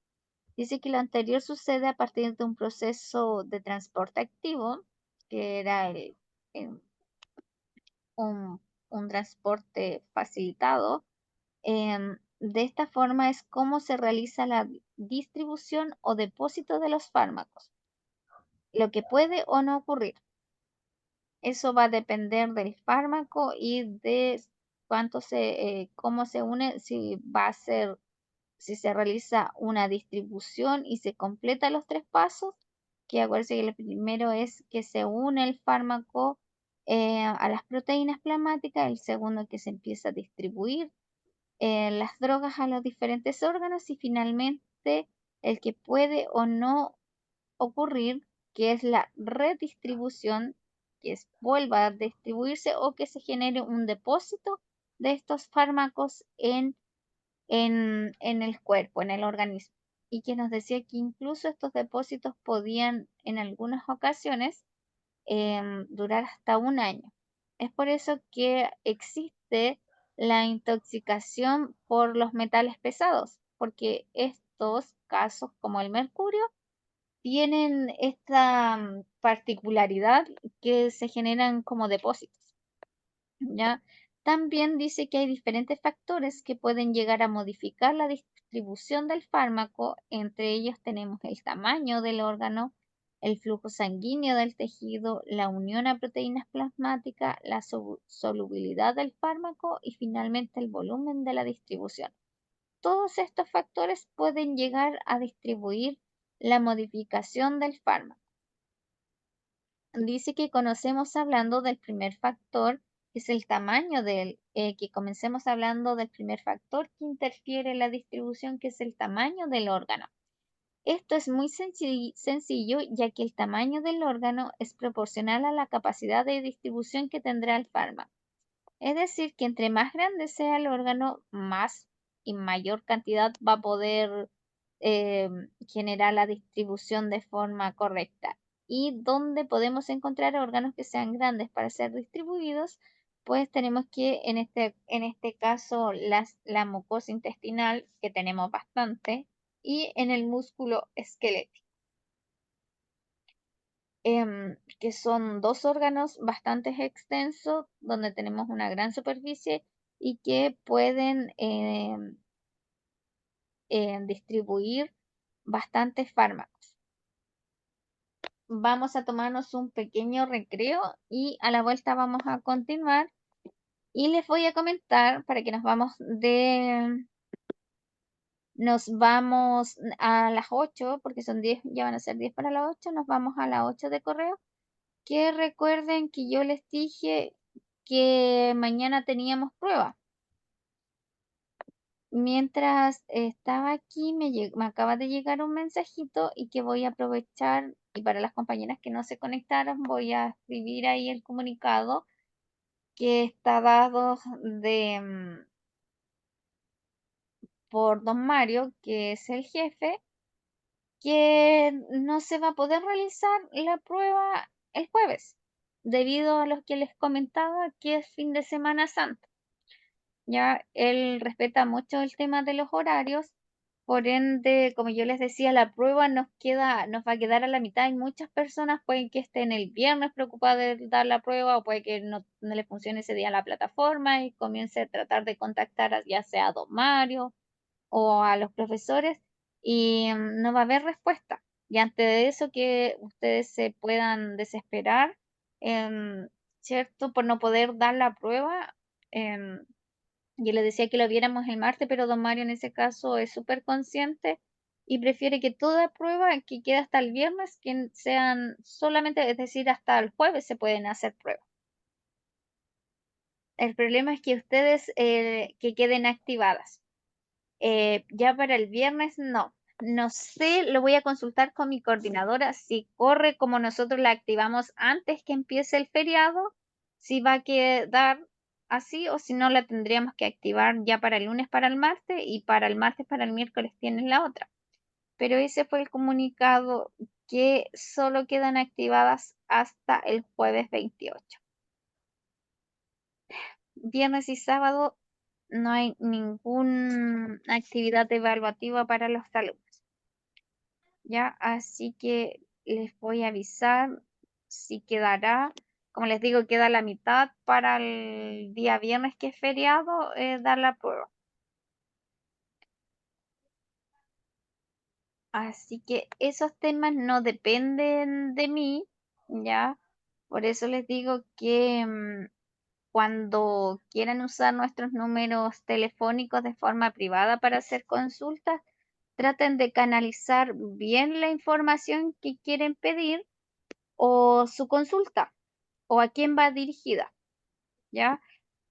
Dice que lo anterior sucede a partir de un proceso de transporte activo, que era el- un, un transporte facilitado. De esta forma es como se realiza la distribución o depósito de los fármacos, lo que puede o no ocurrir. Eso va a depender del fármaco y de cómo se une, si va a ser, si se realiza una distribución y se completa los 3 pasos, que acuérdense que lo primero es que se une el fármaco a las proteínas plasmáticas, el segundo que se empieza a distribuir las drogas a los diferentes órganos y finalmente el que puede o no ocurrir, que es la redistribución, que es vuelva a distribuirse o que se genere un depósito de estos fármacos en el cuerpo, en el organismo. Y que nos decía que incluso estos depósitos podían en algunas ocasiones durar hasta un año. Es por eso que existe la intoxicación por los metales pesados, porque estos casos, como el mercurio, tienen esta particularidad que se generan como depósitos. ¿Ya? También dice que hay diferentes factores que pueden llegar a modificar la distribución del fármaco. Entre ellos tenemos el tamaño del órgano, el flujo sanguíneo del tejido, la unión a proteínas plasmáticas, la solubilidad del fármaco y finalmente el volumen de la distribución. Todos estos factores pueden llegar a distribuir la modificación del fármaco. Dice que conocemos hablando del primer factor, que es el tamaño que comencemos hablando del primer factor que interfiere en la distribución, que es el tamaño del órgano. Esto es muy sencillo, ya que el tamaño del órgano es proporcional a la capacidad de distribución que tendrá el fármaco. Es decir, que entre más grande sea el órgano, más y mayor cantidad va a poder eh, generar la distribución de forma correcta. Y donde podemos encontrar órganos que sean grandes para ser distribuidos, pues tenemos que en este caso la mucosa intestinal, que tenemos bastante, y en el músculo esquelético, que son dos órganos bastante extensos donde tenemos una gran superficie y que pueden distribuir bastantes fármacos. Vamos a tomarnos un pequeño recreo y a la vuelta vamos a continuar y les voy a comentar para que nos vamos a las 8 porque son 10, ya van a ser 10 para las 8, nos vamos a las 8 de correo. Que recuerden que yo les dije que mañana teníamos prueba. Mientras estaba aquí, me acaba de llegar un mensajito y que voy a aprovechar, y para las compañeras que no se conectaron, voy a escribir ahí el comunicado que está dado por don Mario, que es el jefe, que no se va a poder realizar la prueba el jueves, debido a lo que les comentaba que es fin de Semana Santa. Ya él respeta mucho el tema de los horarios, por ende, como yo les decía, la prueba nos va a quedar a la mitad y muchas personas pueden que estén el viernes preocupadas de dar la prueba o puede que no le funcione ese día la plataforma y comience a tratar de contactar ya sea a don Mario o a los profesores y no va a haber respuesta. Y antes de eso que ustedes se puedan desesperar, em, ¿cierto? Por no poder dar la prueba. Yo le decía que lo viéramos el martes, pero don Mario en ese caso es súper consciente y prefiere que toda prueba que quede hasta el viernes, que sean solamente, es decir, hasta el jueves se pueden hacer pruebas. El problema es que ustedes que queden activadas. Ya para el viernes no. No sé, lo voy a consultar con mi coordinadora si corre como nosotros la activamos antes que empiece el feriado, si va a quedar así o si no la tendríamos que activar ya para el lunes para el martes y para el martes para el miércoles tienen la otra. Pero ese fue el comunicado que solo quedan activadas hasta el jueves 28. Viernes y sábado no hay ninguna actividad evaluativa para los alumnos. ¿Ya? Así que les voy a avisar si quedará, como les digo, queda la mitad para el día viernes que es feriado, dar la prueba. Así que esos temas no dependen de mí, ¿ya? Por eso les digo que cuando quieran usar nuestros números telefónicos de forma privada para hacer consultas, traten de canalizar bien la información que quieren pedir o su consulta o a quién va dirigida, ¿ya?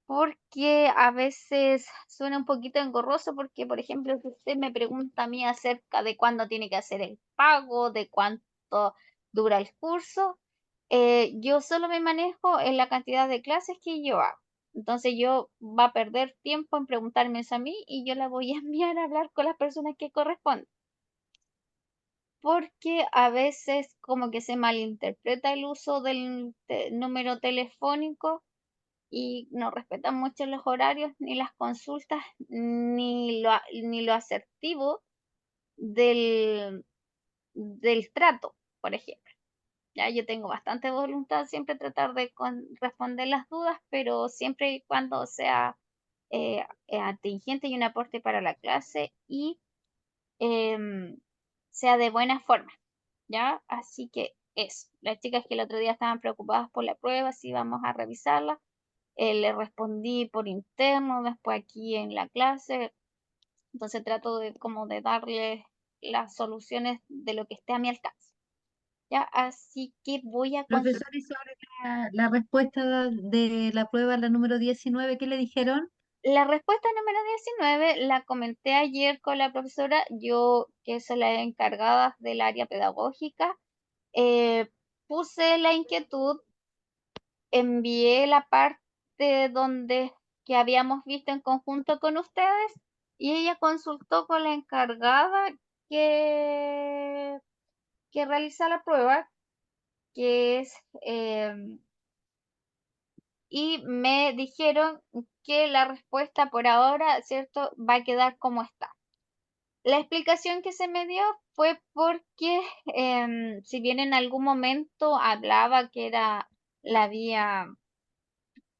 Porque a veces suena un poquito engorroso porque, por ejemplo, si usted me pregunta a mí acerca de cuándo tiene que hacer el pago, de cuánto dura el curso, yo solo me manejo en la cantidad de clases que yo hago. Entonces yo va a perder tiempo en preguntarme eso a mí y yo la voy a enviar a hablar con las personas que corresponden. Porque a veces como que se malinterpreta el uso del número telefónico y no respetan mucho los horarios, ni las consultas, ni lo asertivo del, del trato, por ejemplo. Ya yo tengo bastante voluntad siempre tratar de responder las dudas, pero siempre y cuando sea atingente y un aporte para la clase y em, sea de buena forma, ¿ya? Así que eso. Las chicas que el otro día estaban preocupadas por la prueba, si íbamos a revisarla, le respondí por interno, después aquí en la clase, entonces trato de como de darle las soluciones de lo que esté a mi alcance. Ya, así que voy a Profesor, consultar. y sobre la respuesta de la prueba, la número 19, ¿qué le dijeron? La respuesta número 19 la comenté ayer con la profesora, yo que soy la encargada del área pedagógica, eh, puse la inquietud, envié la parte donde que habíamos visto en conjunto con ustedes y ella consultó con la encargada que, que realiza la prueba, que es, y me dijeron que la respuesta por ahora, ¿cierto?, va a quedar como está. La explicación que se me dio fue porque si bien en algún momento hablaba que era la vía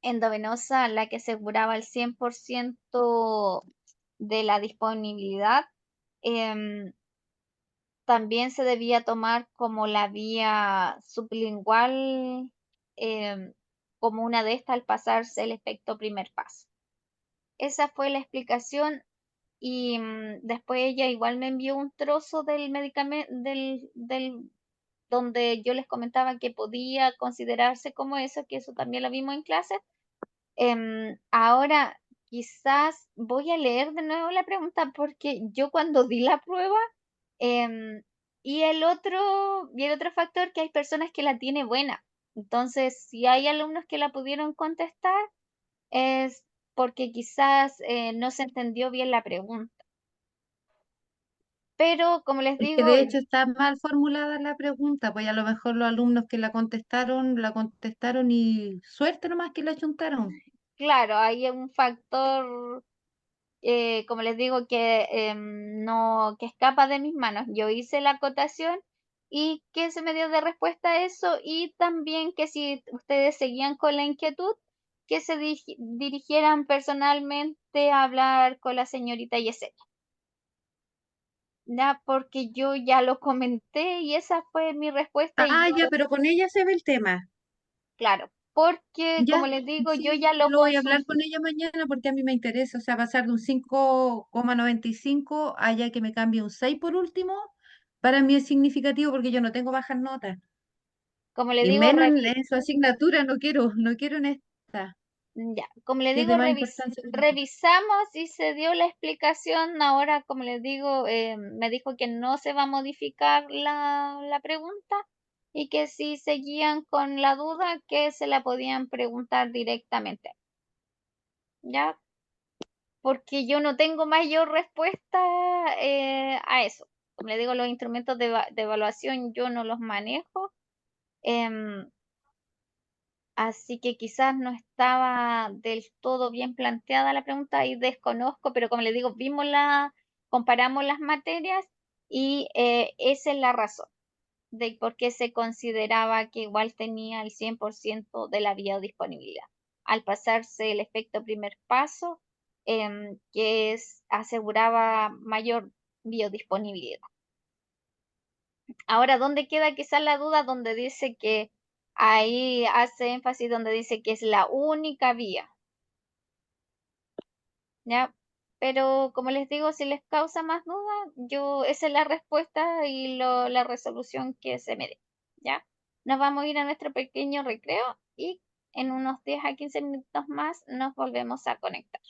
endovenosa la que aseguraba el 100% de la disponibilidad, em, también se debía tomar como la vía sublingual, em, como una de estas al pasarse el efecto primer paso. Esa fue la explicación y después ella igual me envió un trozo del medicamento, donde yo les comentaba que podía considerarse como eso, que eso también lo vimos en clase. Ahora, quizás voy a leer de nuevo la pregunta porque yo cuando di la prueba, em, y el otro factor que hay personas que la tienen buena. Entonces, si hay alumnos que la pudieron contestar, es porque quizás no se entendió bien la pregunta. Pero como les Es que digo, de hecho está mal formulada la pregunta, pues a lo mejor los alumnos que la contestaron y suerte nomás que la achuntaron. claro, hay un factor como les digo, que no, que escapa de mis manos. Yo hice la acotación y que se me dio de respuesta a eso y también que si ustedes seguían con la inquietud, que se dirigieran personalmente a hablar con la señorita Yesenia. Ya, porque yo ya lo comenté y esa fue mi respuesta y Ah, yo, ya, pero con ella se ve el tema. claro, porque como Ya, les digo, yo sí, ya yo lo lo voy a hablar consulté. con ella mañana porque a mí me interesa, o sea, pasar de un 5,95 a ya que me cambie un 6 por último, para mí es significativo porque yo no tengo bajas notas, Como les y digo, menos en su asignatura, no quiero en esta, ya, como le que es de digo, más importancia para mí. revisamos y se dio la explicación. Ahora, como les digo, me dijo que no se va a modificar la pregunta y que si seguían con la duda, que se la podían preguntar directamente, ¿ya? Porque yo no tengo mayor respuesta a eso. Como les digo, los instrumentos de evaluación yo no los manejo. em, Así que quizás no estaba del todo bien planteada la pregunta y desconozco, pero como le digo, comparamos las materias y esa es la razón de por qué se consideraba que igual tenía el 100% de la biodisponibilidad. Al pasarse el efecto primer paso, aseguraba mayor biodisponibilidad. Ahora, ¿dónde queda quizás la duda? Donde dice que ahí hace énfasis donde dice que es la única vía, ¿ya? Pero como les digo, si les causa más duda, esa es la respuesta y la resolución que se me dé, ¿ya? Nos vamos a ir a nuestro pequeño recreo y en unos 10 a 15 minutos más nos volvemos a conectar.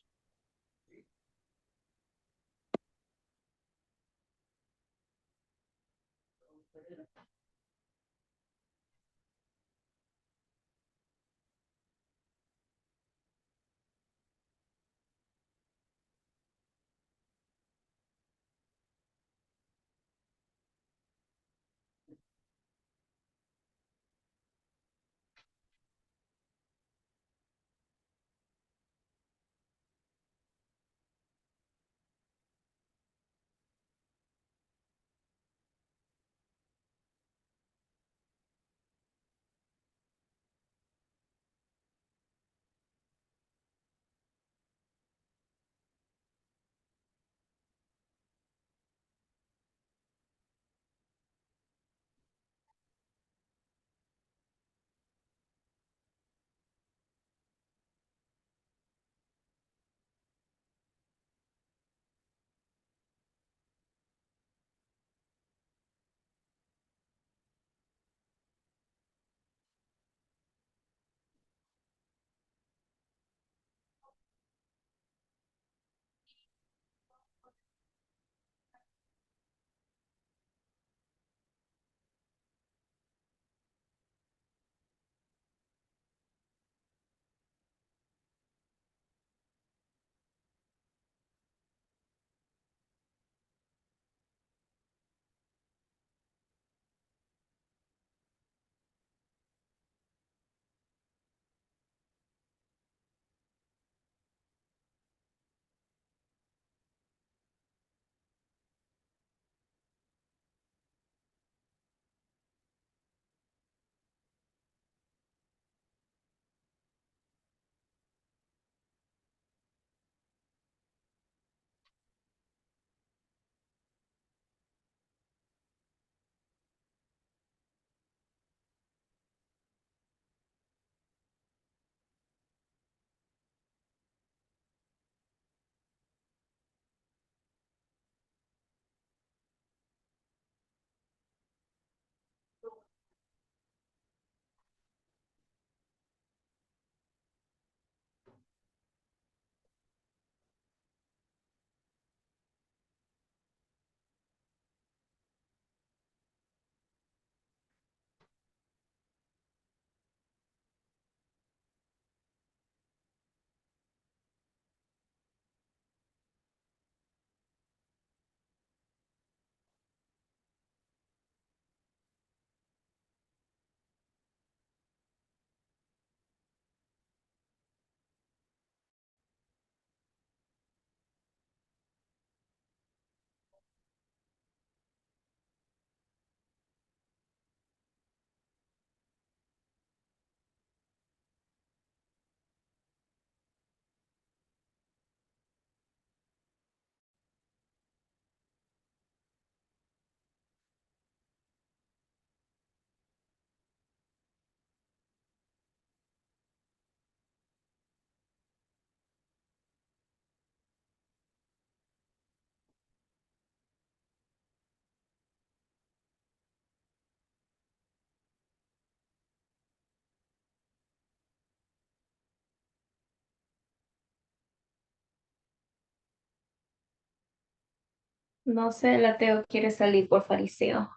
No sé, la Teo quiere salir por fariseo.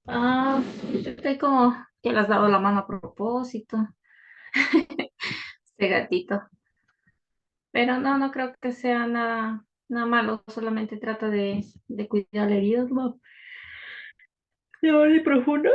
Ah, estoy como que le has dado la mano a propósito, este gatito. Pero no, no creo que sea nada malo, solamente trata de cuidar la herida, ¿no? ¿De muy profundo?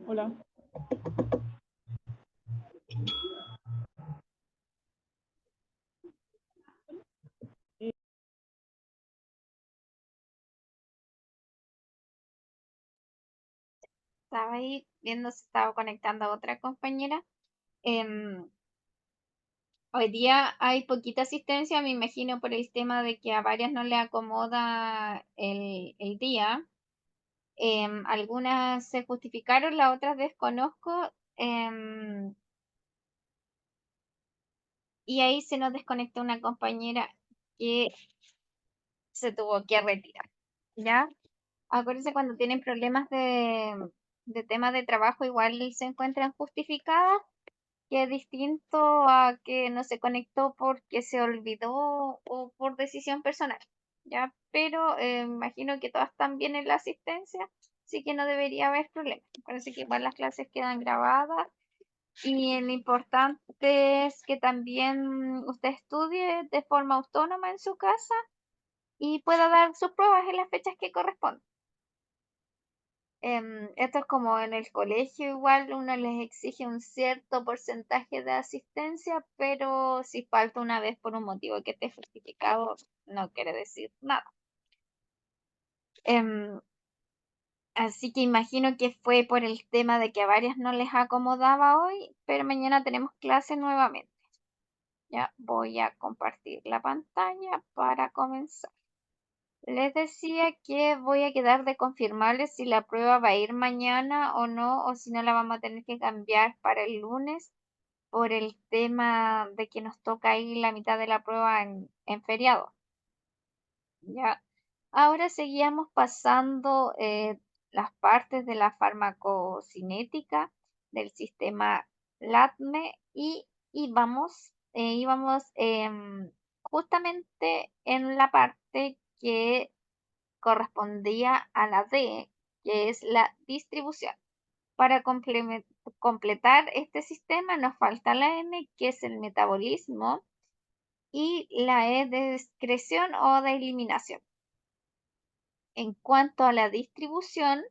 Hola. Estaba ahí viendo si estaba conectando a otra compañera. Em, Hoy día hay poquita asistencia, me imagino por el tema de que a varias no le acomoda el día. Algunas se justificaron, las otras desconozco. Y ahí se nos desconectó una compañera que se tuvo que retirar. ¿Ya? Acuérdense cuando tienen problemas de temas de trabajo, igual se encuentran justificadas, que es distinto a que no se conectó porque se olvidó o por decisión personal. ¿Ya? Pero imagino que todas están bien en la asistencia, así que no debería haber problema. Parece que igual las clases quedan grabadas y lo importante es que también usted estudie de forma autónoma en su casa y pueda dar sus pruebas en las fechas que corresponden. Esto es como en el colegio, igual uno les exige un cierto porcentaje de asistencia, pero si falta una vez por un motivo que esté justificado, no quiere decir nada. Em, Así que imagino que fue por el tema de que a varias no les acomodaba hoy, pero mañana tenemos clase nuevamente. Ya voy a compartir la pantalla para comenzar. Les decía que voy a quedar de confirmarles si la prueba va a ir mañana o no, o si no la vamos a tener que cambiar para el lunes por el tema de que nos toca ir la mitad de la prueba en feriado. Ya. Ahora seguíamos pasando las partes de la farmacocinética del sistema LATME y íbamos justamente en la parte que correspondía a la D, que es la distribución. Para completar este sistema nos falta la M, que es el metabolismo, y la E de excreción o de eliminación. En cuanto a la distribución,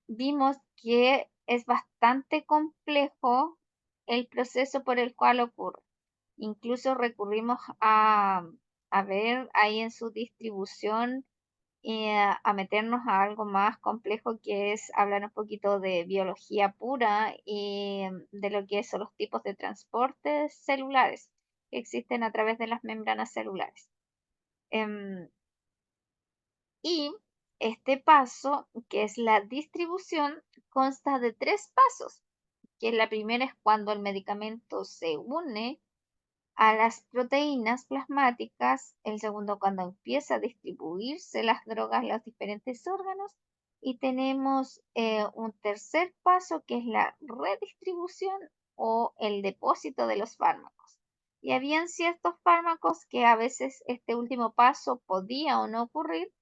vimos que es bastante complejo el proceso por el cual ocurre. Incluso recurrimos a ver ahí en su distribución a meternos a algo más complejo que es hablar un poquito de biología pura y de lo que son los tipos de transportes celulares que existen a través de las membranas celulares. Y este paso, que es la distribución, consta de 3 pasos, que la primera es cuando el medicamento se une a las proteínas plasmáticas, el segundo cuando empieza a distribuirse las drogas a los diferentes órganos y tenemos un tercer paso que es la redistribución o el depósito de los fármacos. Y habían ciertos fármacos que a veces este último paso podía o no ocurrir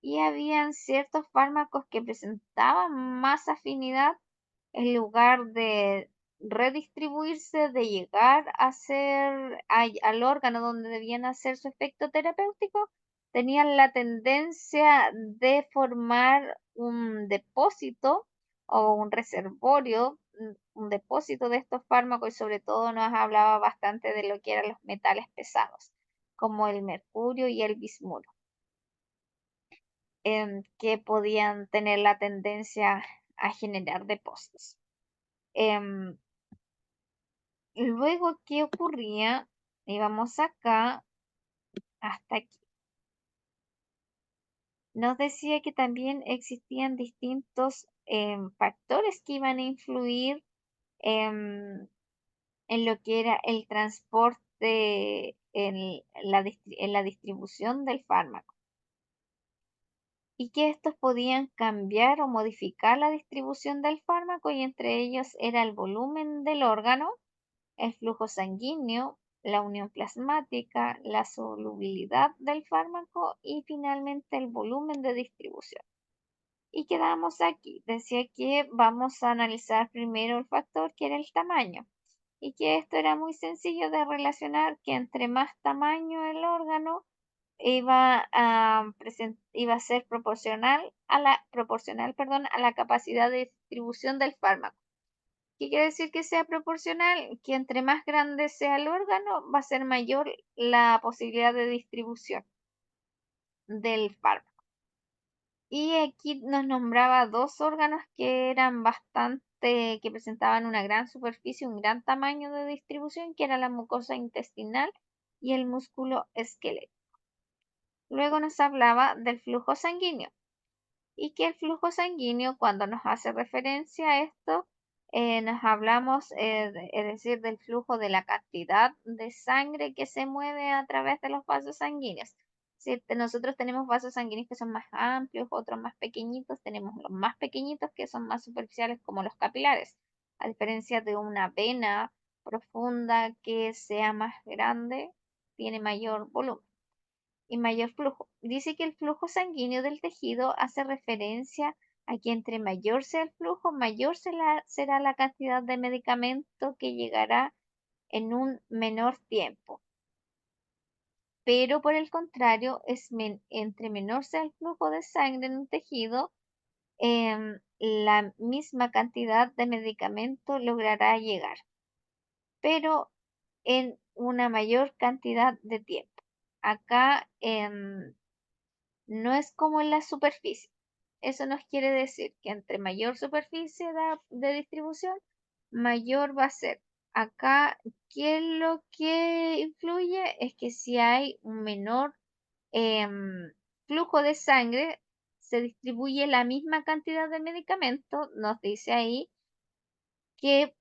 y habían ciertos fármacos que presentaban más afinidad en lugar de redistribuirse, de llegar a ser al órgano donde debían hacer su efecto terapéutico, tenían la tendencia de formar un depósito o un reservorio, un depósito de estos fármacos y sobre todo nos hablaba bastante de lo que eran los metales pesados, como el mercurio y el bismuto, que podían tener la tendencia a generar depósitos. Em, Luego, ¿qué ocurría? Íbamos acá hasta aquí. Nos decía que también existían distintos factores que iban a influir en lo que era el transporte en la distribución del fármaco y que estos podían cambiar o modificar la distribución del fármaco y entre ellos era el volumen del órgano, el flujo sanguíneo, la unión plasmática, la solubilidad del fármaco y finalmente el volumen de distribución. Y quedamos aquí. Decía que vamos a analizar primero el factor que era el tamaño y que esto era muy sencillo de relacionar, que entre más tamaño el órgano, iba a ser proporcional a la capacidad de distribución del fármaco. ¿Qué quiere decir que sea proporcional? Que entre más grande sea el órgano, va a ser mayor la posibilidad de distribución del fármaco. Y aquí nos nombraba dos órganos que eran que presentaban una gran superficie, un gran tamaño de distribución, que era la mucosa intestinal y el músculo esquelético. Luego nos hablaba del flujo sanguíneo y que el flujo sanguíneo, cuando nos hace referencia a esto, nos hablamos, es decir, del flujo de la cantidad de sangre que se mueve a través de los vasos sanguíneos. Si nosotros tenemos vasos sanguíneos que son más amplios, otros más pequeñitos, tenemos los más pequeñitos que son más superficiales como los capilares, a diferencia de una vena profunda que sea más grande, tiene mayor volumen y mayor flujo. Dice que el flujo sanguíneo del tejido hace referencia a que entre mayor sea el flujo, mayor será la cantidad de medicamento que llegará en un menor tiempo. Pero por el contrario, entre menor sea el flujo de sangre en un tejido, la misma cantidad de medicamento logrará llegar, pero en una mayor cantidad de tiempo. Acá no es como en la superficie. Eso nos quiere decir que entre mayor superficie de distribución, mayor va a ser. Acá, ¿qué es lo que influye? Es que si hay un menor flujo de sangre, se distribuye la misma cantidad de medicamento, nos dice ahí que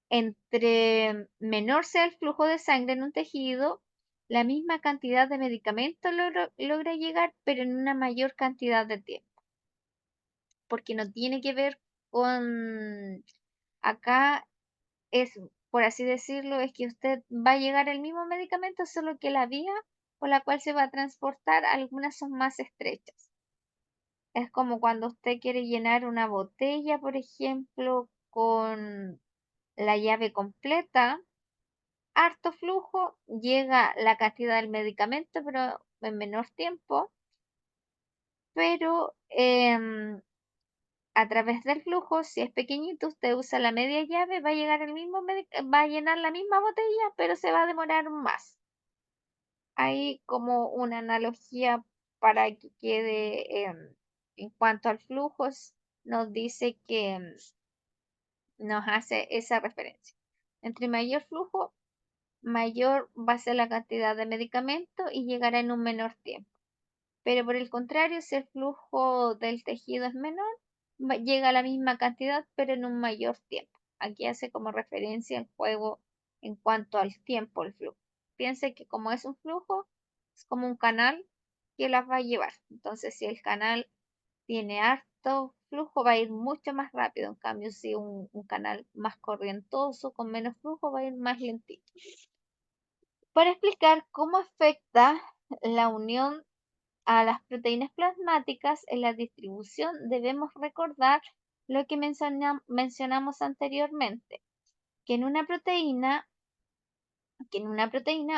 entre menor sea el flujo de sangre en un tejido, la misma cantidad de medicamento logra llegar, pero en una mayor cantidad de tiempo. Porque no tiene que ver con, acá es, por así decirlo, es que usted va a llegar el mismo medicamento, solo que la vía por la cual se va a transportar, algunas son más estrechas. Es como cuando usted quiere llenar una botella, por ejemplo, con la llave completa, harto flujo, llega la cantidad del medicamento, pero en menor tiempo, pero a través del flujo, si es pequeñito, usted usa la media llave, va a llegar va a llenar la misma botella, pero se va a demorar más. Hay como una analogía para que quede en cuanto al flujo, nos dice que nos hace esa referencia. Entre mayor flujo, mayor va a ser la cantidad de medicamento y llegará en un menor tiempo. Pero por el contrario, si el flujo del tejido es menor, llega a la misma cantidad, pero en un mayor tiempo. Aquí hace como referencia el juego en cuanto al tiempo, el flujo. Piense que como es un flujo, es como un canal que las va a llevar. Entonces, si el canal tiene harto flujo, va a ir mucho más rápido. En cambio, si un canal más corrientoso, con menos flujo, va a ir más lentito. Para explicar cómo afecta la unión a las proteínas plasmáticas en la distribución, debemos recordar lo que mencionamos anteriormente, que en una proteína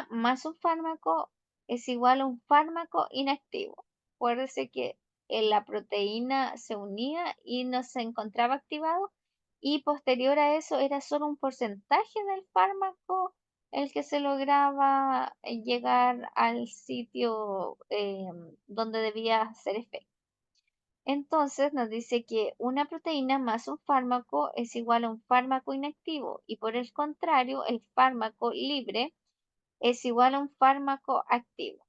más un fármaco es igual a un fármaco inactivo. Acuérdese que la proteína se unía y no se encontraba activado y posterior a eso era solo un porcentaje del fármaco el que se lograba llegar al sitio donde debía hacer efecto. Entonces nos dice que una proteína más un fármaco es igual a un fármaco inactivo y por el contrario el fármaco libre es igual a un fármaco activo.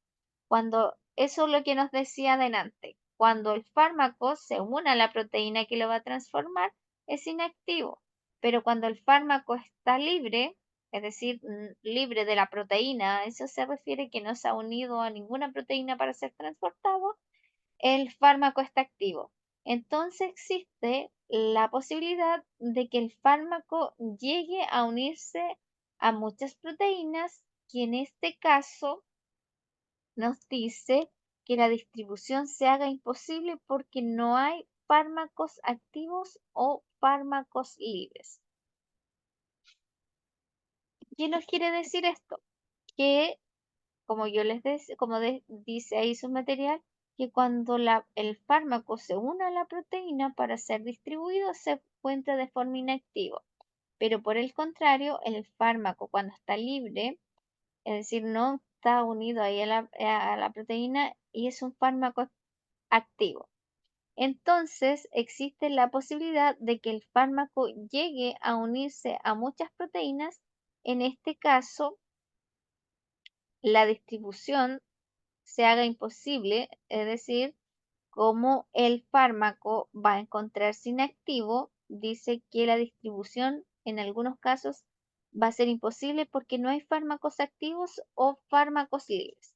Eso es lo que nos decía adelante. Cuando el fármaco se une a la proteína que lo va a transformar, es inactivo. Pero cuando el fármaco está libre, es decir, libre de la proteína, eso se refiere que no se ha unido a ninguna proteína para ser transportado, el fármaco está activo. Entonces existe la posibilidad de que el fármaco llegue a unirse a muchas proteínas, que en este caso nos dice que la distribución se haga imposible porque no hay fármacos activos o fármacos libres. ¿Qué nos quiere decir esto? Que como yo les decía, dice ahí su material, que cuando el fármaco se une a la proteína para ser distribuido se encuentra de forma inactivo. Pero por el contrario, el fármaco cuando está libre, es decir, no está unido ahí a la proteína y es un fármaco activo. Entonces, existe la posibilidad de que el fármaco llegue a unirse a muchas proteínas. En este caso, la distribución se haga imposible, es decir, como el fármaco va a encontrarse inactivo, dice que la distribución en algunos casos va a ser imposible porque no hay fármacos activos o fármacos libres.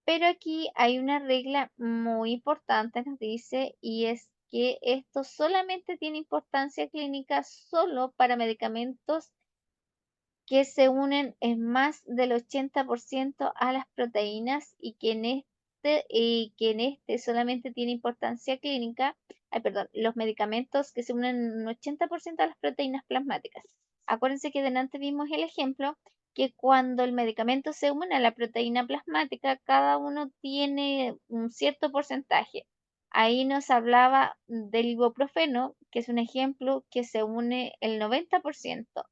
Pero aquí hay una regla muy importante, nos dice, y es que esto solamente tiene importancia clínica solo para medicamentos que se unen en más del 80% a las proteínas y que en este solamente tiene importancia clínica, perdón, los medicamentos que se unen en un 80% a las proteínas plasmáticas. Acuérdense que delante vimos el ejemplo que cuando el medicamento se une a la proteína plasmática, cada uno tiene un cierto porcentaje. Ahí nos hablaba del ibuprofeno, que es un ejemplo que se une el 90%.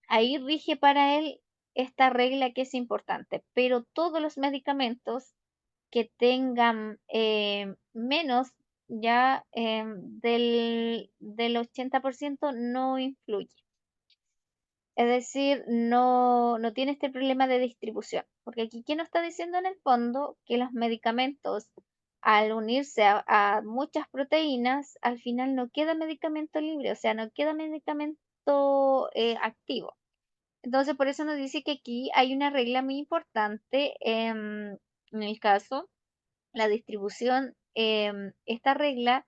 Ahí rige para él esta regla que es importante, pero todos los medicamentos que tengan menos ya del 80% no influye. Es decir, no tiene este problema de distribución, porque aquí, ¿qué nos está diciendo en el fondo? Que los medicamentos, al unirse a muchas proteínas, al final no queda medicamento libre, o sea, no queda medicamento activo. Entonces, por eso nos dice que aquí hay una regla muy importante en el caso, la distribución. Esta regla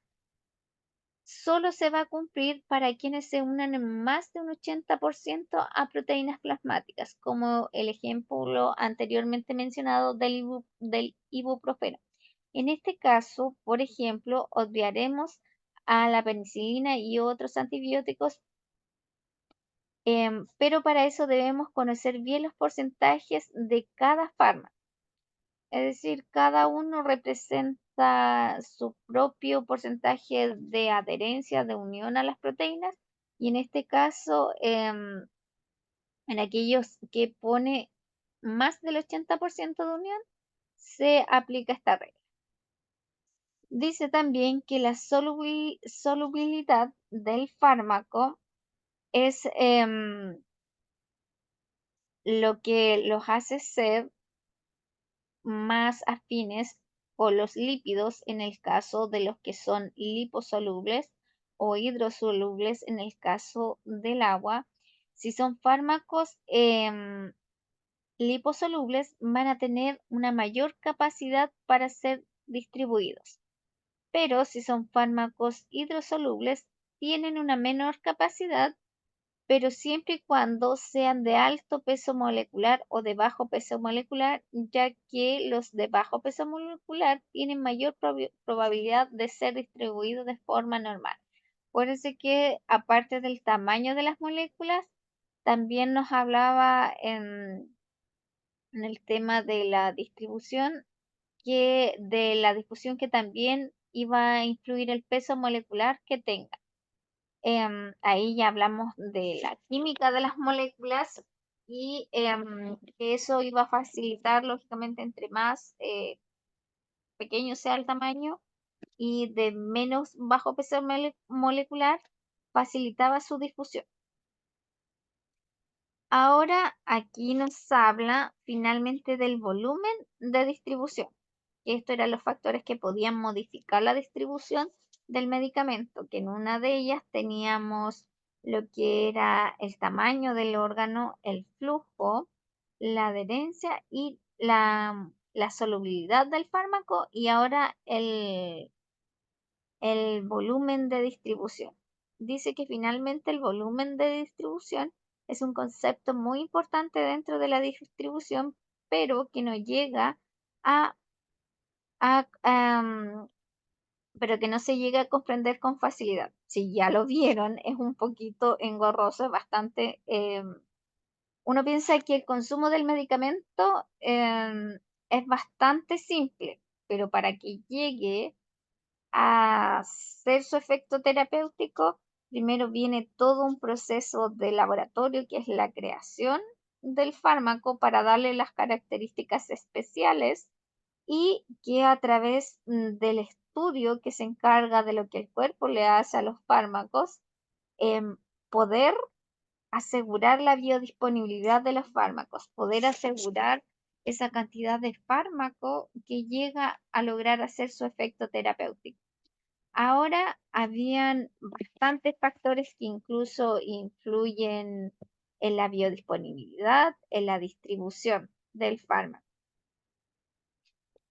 solo se va a cumplir para quienes se unan en más de un 80% a proteínas plasmáticas, como el ejemplo anteriormente mencionado del ibuprofeno. En este caso, por ejemplo, obviaremos a la penicilina y otros antibióticos, pero para eso debemos conocer bien los porcentajes de cada fármaco. Es decir, cada uno representa su propio porcentaje de adherencia, de unión a las proteínas, y en este caso, en aquellos que pone más del 80% de unión, se aplica esta regla. Dice también que la solubilidad del fármaco es lo que los hace ser más afines con los lípidos en el caso de los que son liposolubles o hidrosolubles en el caso del agua. Si son fármacos liposolubles, van a tener una mayor capacidad para ser distribuidos. Pero si son fármacos hidrosolubles, tienen una menor capacidad, pero siempre y cuando sean de alto peso molecular o de bajo peso molecular, ya que los de bajo peso molecular tienen mayor probabilidad de ser distribuidos de forma normal. Acuérdense que aparte del tamaño de las moléculas, también nos hablaba en el tema de la distribución, que de la difusión que también iba a influir el peso molecular que tenga. Ahí ya hablamos de la química de las moléculas y que eso iba a facilitar, lógicamente, entre más pequeño sea el tamaño y de menos bajo peso molecular, facilitaba su difusión. Ahora aquí nos habla finalmente del volumen de distribución. Estos eran los factores que podían modificar la distribución del medicamento, que en una de ellas teníamos lo que era el tamaño del órgano, el flujo, la adherencia y la solubilidad del fármaco, y ahora el volumen de distribución. Dice que finalmente el volumen de distribución es un concepto muy importante dentro de la distribución, pero que no llega a, a, pero que no se llega a comprender con facilidad. Si ya lo vieron, es un poquito engorroso, es bastante Uno piensa que el consumo del medicamento es bastante simple, pero para que llegue a hacer su efecto terapéutico, primero viene todo un proceso de laboratorio que es la creación del fármaco para darle las características especiales y que a través del estudio que se encarga de lo que el cuerpo le hace a los fármacos, poder asegurar la biodisponibilidad de los fármacos, poder asegurar esa cantidad de fármaco que llega a lograr hacer su efecto terapéutico. Ahora habían bastantes factores que incluso influyen en la biodisponibilidad, en la distribución del fármaco.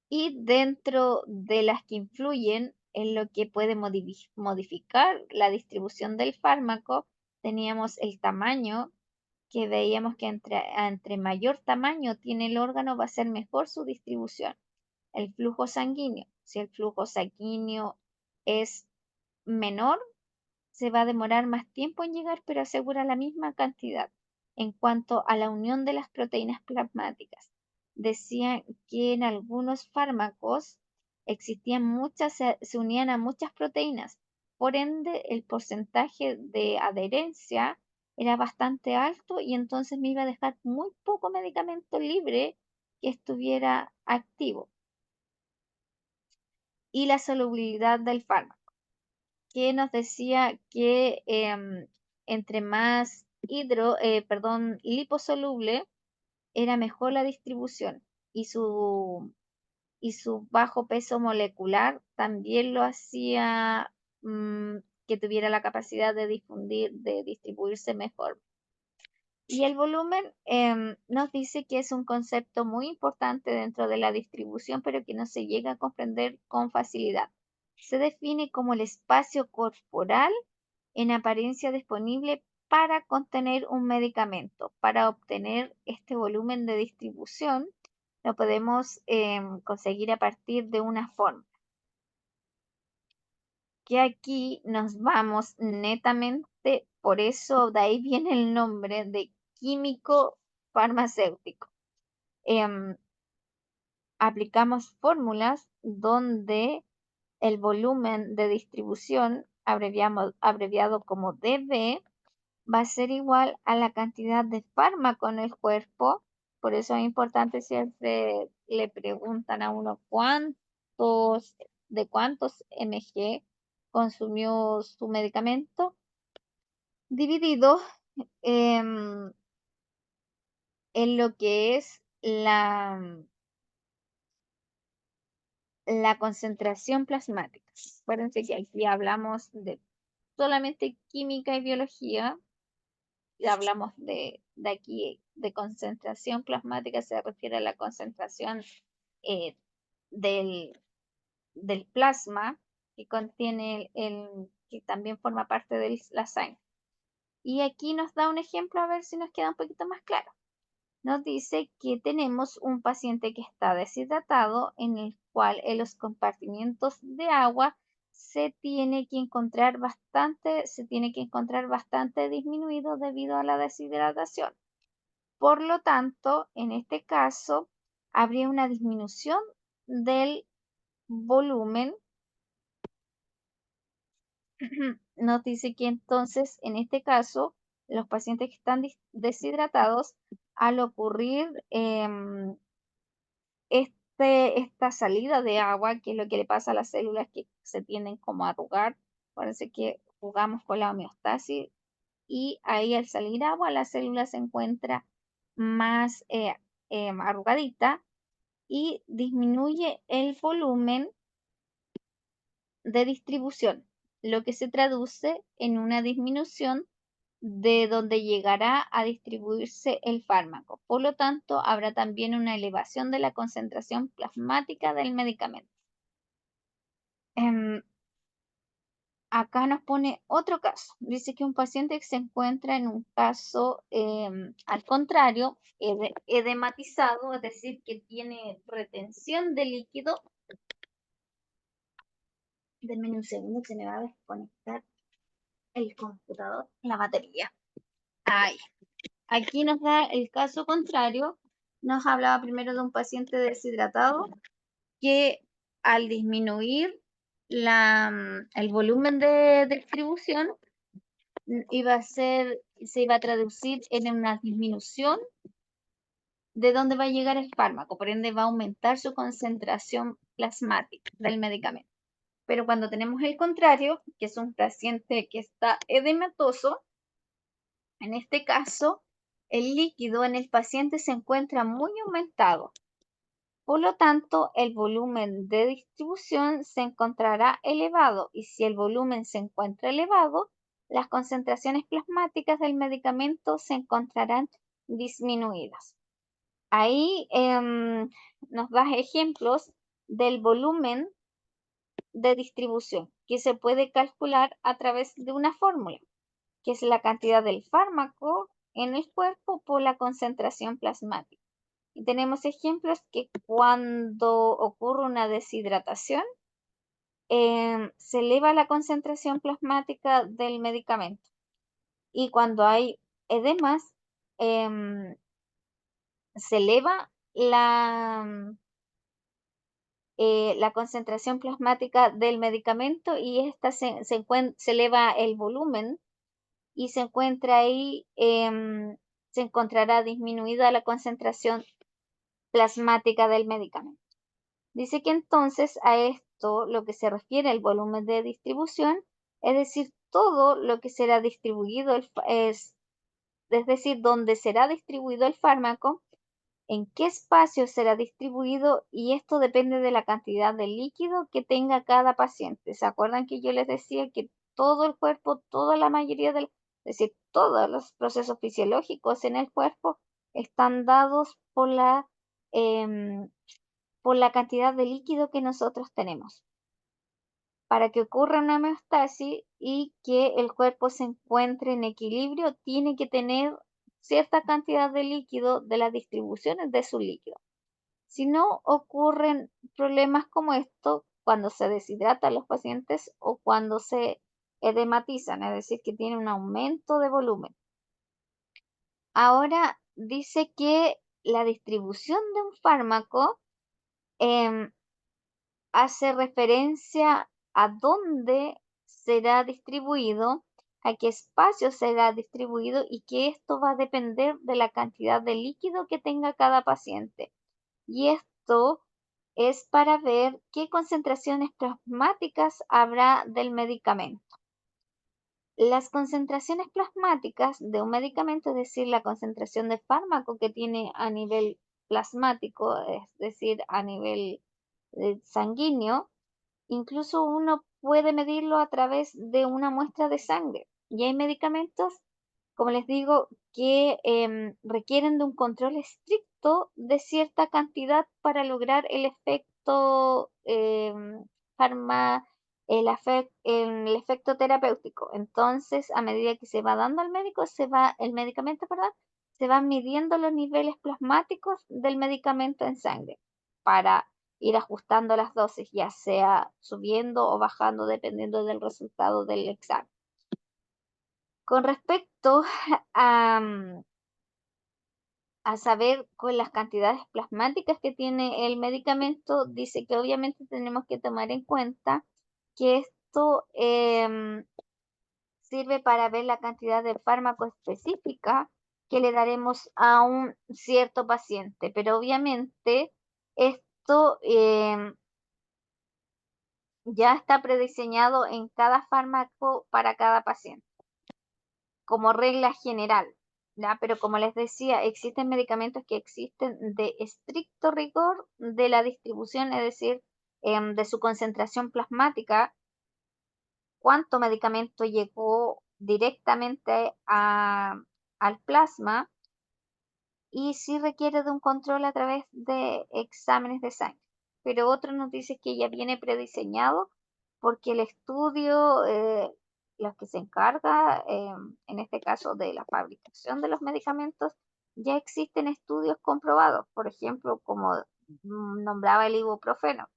Y dentro de las que influyen en lo que puede modificar la distribución del fármaco, teníamos el tamaño, que veíamos que entre mayor tamaño tiene el órgano va a ser mejor su distribución. El flujo sanguíneo, si el flujo sanguíneo es menor, se va a demorar más tiempo en llegar, pero asegura la misma cantidad. En cuanto a la unión de las proteínas plasmáticas, decían que en algunos fármacos existían se unían a muchas proteínas, por ende el porcentaje de adherencia era bastante alto y entonces me iba a dejar muy poco medicamento libre que estuviera activo. Y la solubilidad del fármaco, que nos decía que entre más liposoluble era mejor la distribución y su bajo peso molecular también lo hacía que tuviera la capacidad de distribuirse mejor. Y el volumen nos dice que es un concepto muy importante dentro de la distribución, pero que no se llega a comprender con facilidad. Se define como el espacio corporal en apariencia disponible para contener un medicamento. Para obtener este volumen de distribución, lo podemos conseguir a partir de una fórmula. Que aquí nos vamos netamente, por eso de ahí viene el nombre de químico farmacéutico. Aplicamos fórmulas donde el volumen de distribución, abreviado como DB, va a ser igual a la cantidad de fármaco en el cuerpo. Por eso es importante, siempre le preguntan a uno de cuántos mg consumió su medicamento, dividido en lo que es la concentración plasmática. Acuérdense que aquí hablamos de solamente química y biología, y hablamos de aquí de concentración plasmática, se refiere a la concentración eh, del, del plasma que contiene que también forma parte de la sangre. Y aquí nos da un ejemplo a ver si nos queda un poquito más claro. Nos dice que tenemos un paciente que está deshidratado, en el cual en los compartimientos de agua se tiene que encontrar bastante disminuido debido a la deshidratación. Por lo tanto, en este caso, habría una disminución del volumen. Nos dice que entonces, en este caso, los pacientes que están deshidratados, al ocurrir esta salida de agua, que es lo que le pasa a las células que se tienden como a arrugar. Parece que jugamos con la homeostasis y ahí al salir agua la célula se encuentra más arrugadita y disminuye el volumen de distribución, lo que se traduce en una disminución de donde llegará a distribuirse el fármaco. Por lo tanto, habrá también una elevación de la concentración plasmática del medicamento. Acá nos pone otro caso. Dice que un paciente que se encuentra en un caso al contrario, edematizado, es decir, que tiene retención de líquido. Denme un segundo, se me va a desconectar el computador, la batería. Ahí. aquí nos da el caso contrario. Nos hablaba primero de un paciente deshidratado que al disminuir el volumen de distribución se iba a traducir en una disminución de dónde va a llegar el fármaco, por ende va a aumentar su concentración plasmática del medicamento. Pero cuando tenemos el contrario, que es un paciente que está edematoso, en este caso, el líquido en el paciente se encuentra muy aumentado. Por lo tanto, el volumen de distribución se encontrará elevado y si el volumen se encuentra elevado, las concentraciones plasmáticas del medicamento se encontrarán disminuidas. Ahí nos da ejemplos del volumen de distribución que se puede calcular a través de una fórmula, que es la cantidad del fármaco en el cuerpo por la concentración plasmática. Y tenemos ejemplos que cuando ocurre una deshidratación, se eleva la concentración plasmática del medicamento. Y cuando hay edemas, se eleva la concentración plasmática del medicamento y esta se eleva el volumen y se encuentra ahí, se encontrará disminuida la concentración plasmática del medicamento. Dice que entonces a esto lo que se refiere al volumen de distribución, es decir, todo lo que será distribuido, es decir, donde será distribuido el fármaco, en qué espacio será distribuido y esto depende de la cantidad de líquido que tenga cada paciente. ¿Se acuerdan que yo les decía que todo el cuerpo, toda la mayoría es decir, todos los procesos fisiológicos en el cuerpo están dados por la cantidad de líquido que nosotros tenemos? Para que ocurra una homeostasis y que el cuerpo se encuentre en equilibrio, tiene que tener cierta cantidad de líquido de las distribuciones de su líquido. Si no, ocurren problemas como esto cuando se deshidratan los pacientes o cuando se edematizan, es decir, que tiene un aumento de volumen. Ahora dice que la distribución de un fármaco hace referencia a dónde será distribuido, a qué espacio será distribuido y que esto va a depender de la cantidad de líquido que tenga cada paciente. Y esto es para ver qué concentraciones plasmáticas habrá del medicamento. Las concentraciones plasmáticas de un medicamento, es decir, la concentración de fármaco que tiene a nivel plasmático, es decir, a nivel sanguíneo, incluso uno puede medirlo a través de una muestra de sangre. Y hay medicamentos, como les digo, que requieren de un control estricto de cierta cantidad para lograr el efecto el efecto terapéutico. Entonces, a medida que se va dando al médico, el medicamento, perdón, se van midiendo los niveles plasmáticos del medicamento en sangre para ir ajustando las dosis, ya sea subiendo o bajando dependiendo del resultado del examen. Con respecto a, a saber con las cantidades plasmáticas que tiene el medicamento, dice que obviamente tenemos que tomar en cuenta que esto sirve para ver la cantidad de fármaco específica que le daremos a un cierto paciente, pero obviamente esto ya está prediseñado en cada fármaco para cada paciente, como regla general, ¿ya? Pero como les decía, existen medicamentos que existen de estricto rigor de la distribución, es decir, de su concentración plasmática, cuánto medicamento llegó directamente al plasma y si requiere de un control a través de exámenes de sangre. Pero otro nos dice que ya viene prediseñado porque el estudio, los que se encarga, en este caso de la fabricación de los medicamentos, ya existen estudios comprobados, por ejemplo, como nombraba el ibuprofeno,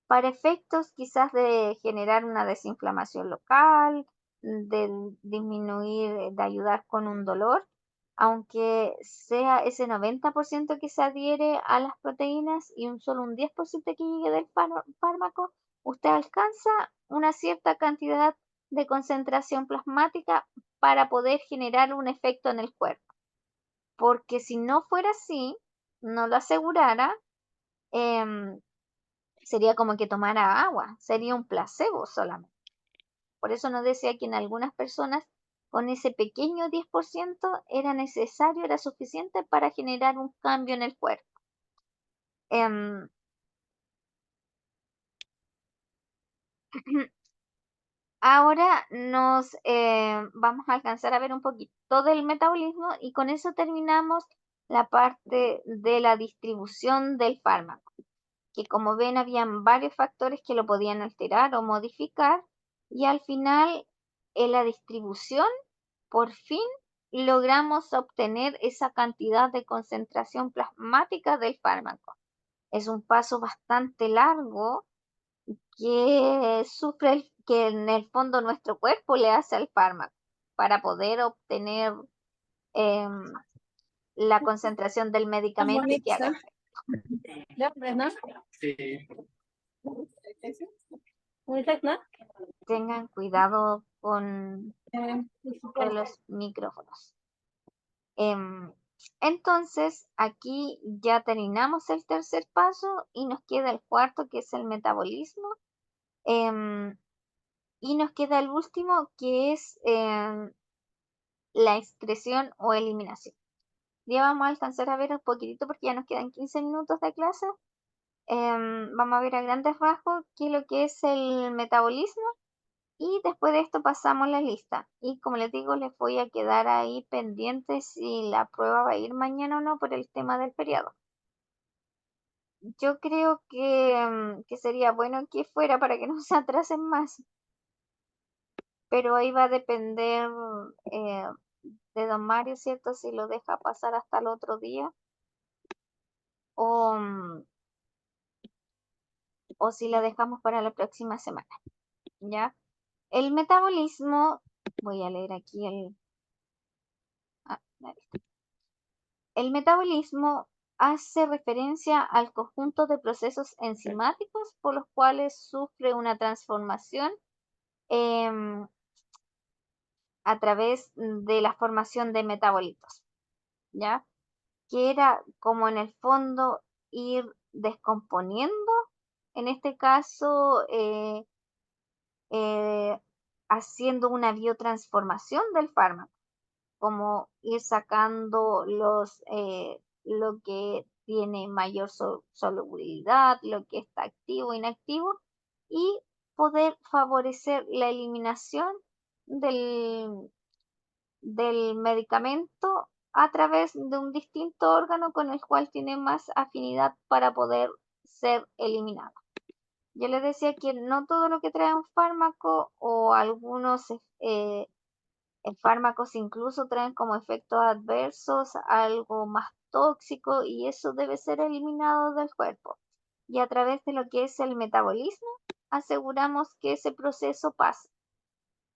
para efectos quizás de generar una desinflamación local, de disminuir, de ayudar con un dolor. aunque sea ese 90% que se adhiere a las proteínas y solo un 10% que llegue del fármaco, usted alcanza una cierta cantidad de concentración plasmática para poder generar un efecto en el cuerpo. Porque si no fuera así, no lo asegurara, sería como que tomara agua, sería un placebo solamente. Por eso nos decía que en algunas personas con ese pequeño 10% era necesario, era suficiente para generar un cambio en el cuerpo. Ahora nos vamos a alcanzar a ver un poquito del metabolismo y con eso terminamos la parte de la distribución del fármaco, que como ven habían varios factores que lo podían alterar o modificar y al final en la distribución por fin logramos obtener esa cantidad de concentración plasmática del fármaco. Es un paso bastante largo que en el fondo nuestro cuerpo le hace al fármaco para poder obtener la concentración del medicamento y que haga efecto. Tengan cuidado con los micrófonos. Entonces, aquí ya terminamos el tercer paso y nos queda el cuarto, que es el metabolismo. Y nos queda el último, que es la excreción o eliminación. Ya vamos a alcanzar a ver un poquitito porque ya nos quedan 15 minutos de clase. Vamos a ver a grandes rasgos qué es lo que es el metabolismo y después de esto pasamos la lista. Y como les digo, les voy a quedar ahí pendientes si la prueba va a ir mañana o no por el tema del feriado. Yo creo que sería bueno que fuera para que no se atrasen más. Pero ahí va a depender de don Mario, ¿cierto? Si lo deja pasar hasta el otro día o, o si la dejamos para la próxima semana, ¿ya? El metabolismo, voy a leer aquí la lista. El metabolismo hace referencia al conjunto de procesos enzimáticos por los cuales sufre una transformación a través de la formación de metabolitos, ¿ya? Que era como en el fondo ir descomponiendo, en este caso, haciendo una biotransformación del fármaco, como ir sacando lo que tiene mayor solubilidad, lo que está activo, inactivo, y poder favorecer la eliminación del, del medicamento a través de un distinto órgano con el cual tiene más afinidad para poder ser eliminado. Yo les decía que no todo lo que trae un fármaco o algunos fármacos incluso traen como efectos adversos algo más tóxico y eso debe ser eliminado del cuerpo. Y a través de lo que es el metabolismo aseguramos que ese proceso pase.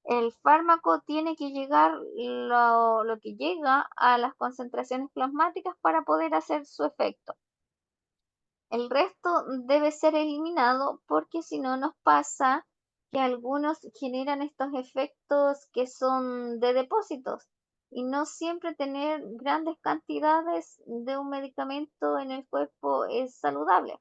El fármaco tiene que llegar lo que llega a las concentraciones plasmáticas para poder hacer su efecto. El resto debe ser eliminado porque si no nos pasa que algunos generan estos efectos que son de depósitos y no siempre tener grandes cantidades de un medicamento en el cuerpo es saludable.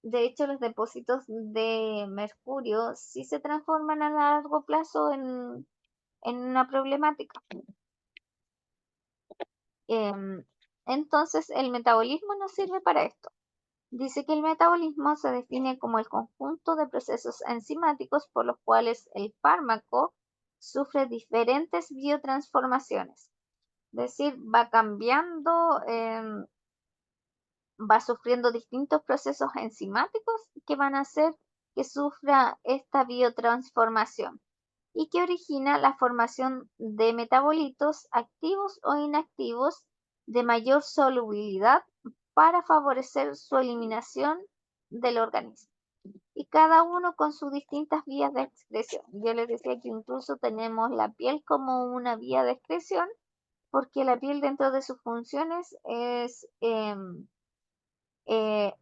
De hecho, los depósitos de mercurio sí se transforman a largo plazo en una problemática. Entonces, el metabolismo nos sirve para esto. Dice que el metabolismo se define como el conjunto de procesos enzimáticos por los cuales el fármaco sufre diferentes biotransformaciones. Es decir, va cambiando, va sufriendo distintos procesos enzimáticos que van a hacer que sufra esta biotransformación y que origina la formación de metabolitos activos o inactivos de mayor solubilidad para favorecer su eliminación del organismo. Y cada uno con sus distintas vías de excreción. Yo les decía que incluso tenemos la piel como una vía de excreción porque la piel dentro de sus funciones es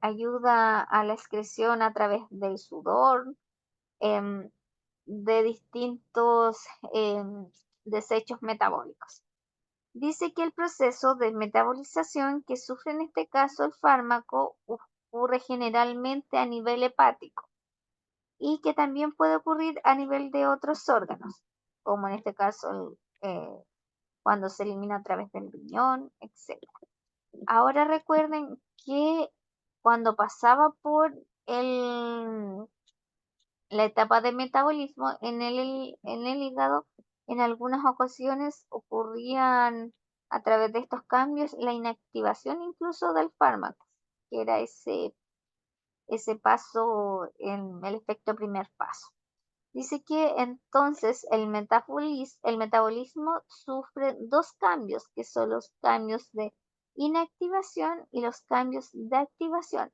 ayuda a la excreción a través del sudor, de distintos desechos metabólicos. Dice que el proceso de metabolización que sufre en este caso el fármaco ocurre generalmente a nivel hepático y que también puede ocurrir a nivel de otros órganos, como en este caso cuando se elimina a través del riñón, etc. Ahora recuerden que cuando pasaba por la etapa de metabolismo en el hígado, en algunas ocasiones ocurrían a través de estos cambios la inactivación incluso del fármaco, que era ese paso en el efecto primer paso. Dice que entonces el metabolismo sufre dos cambios, que son los cambios de inactivación y los cambios de activación,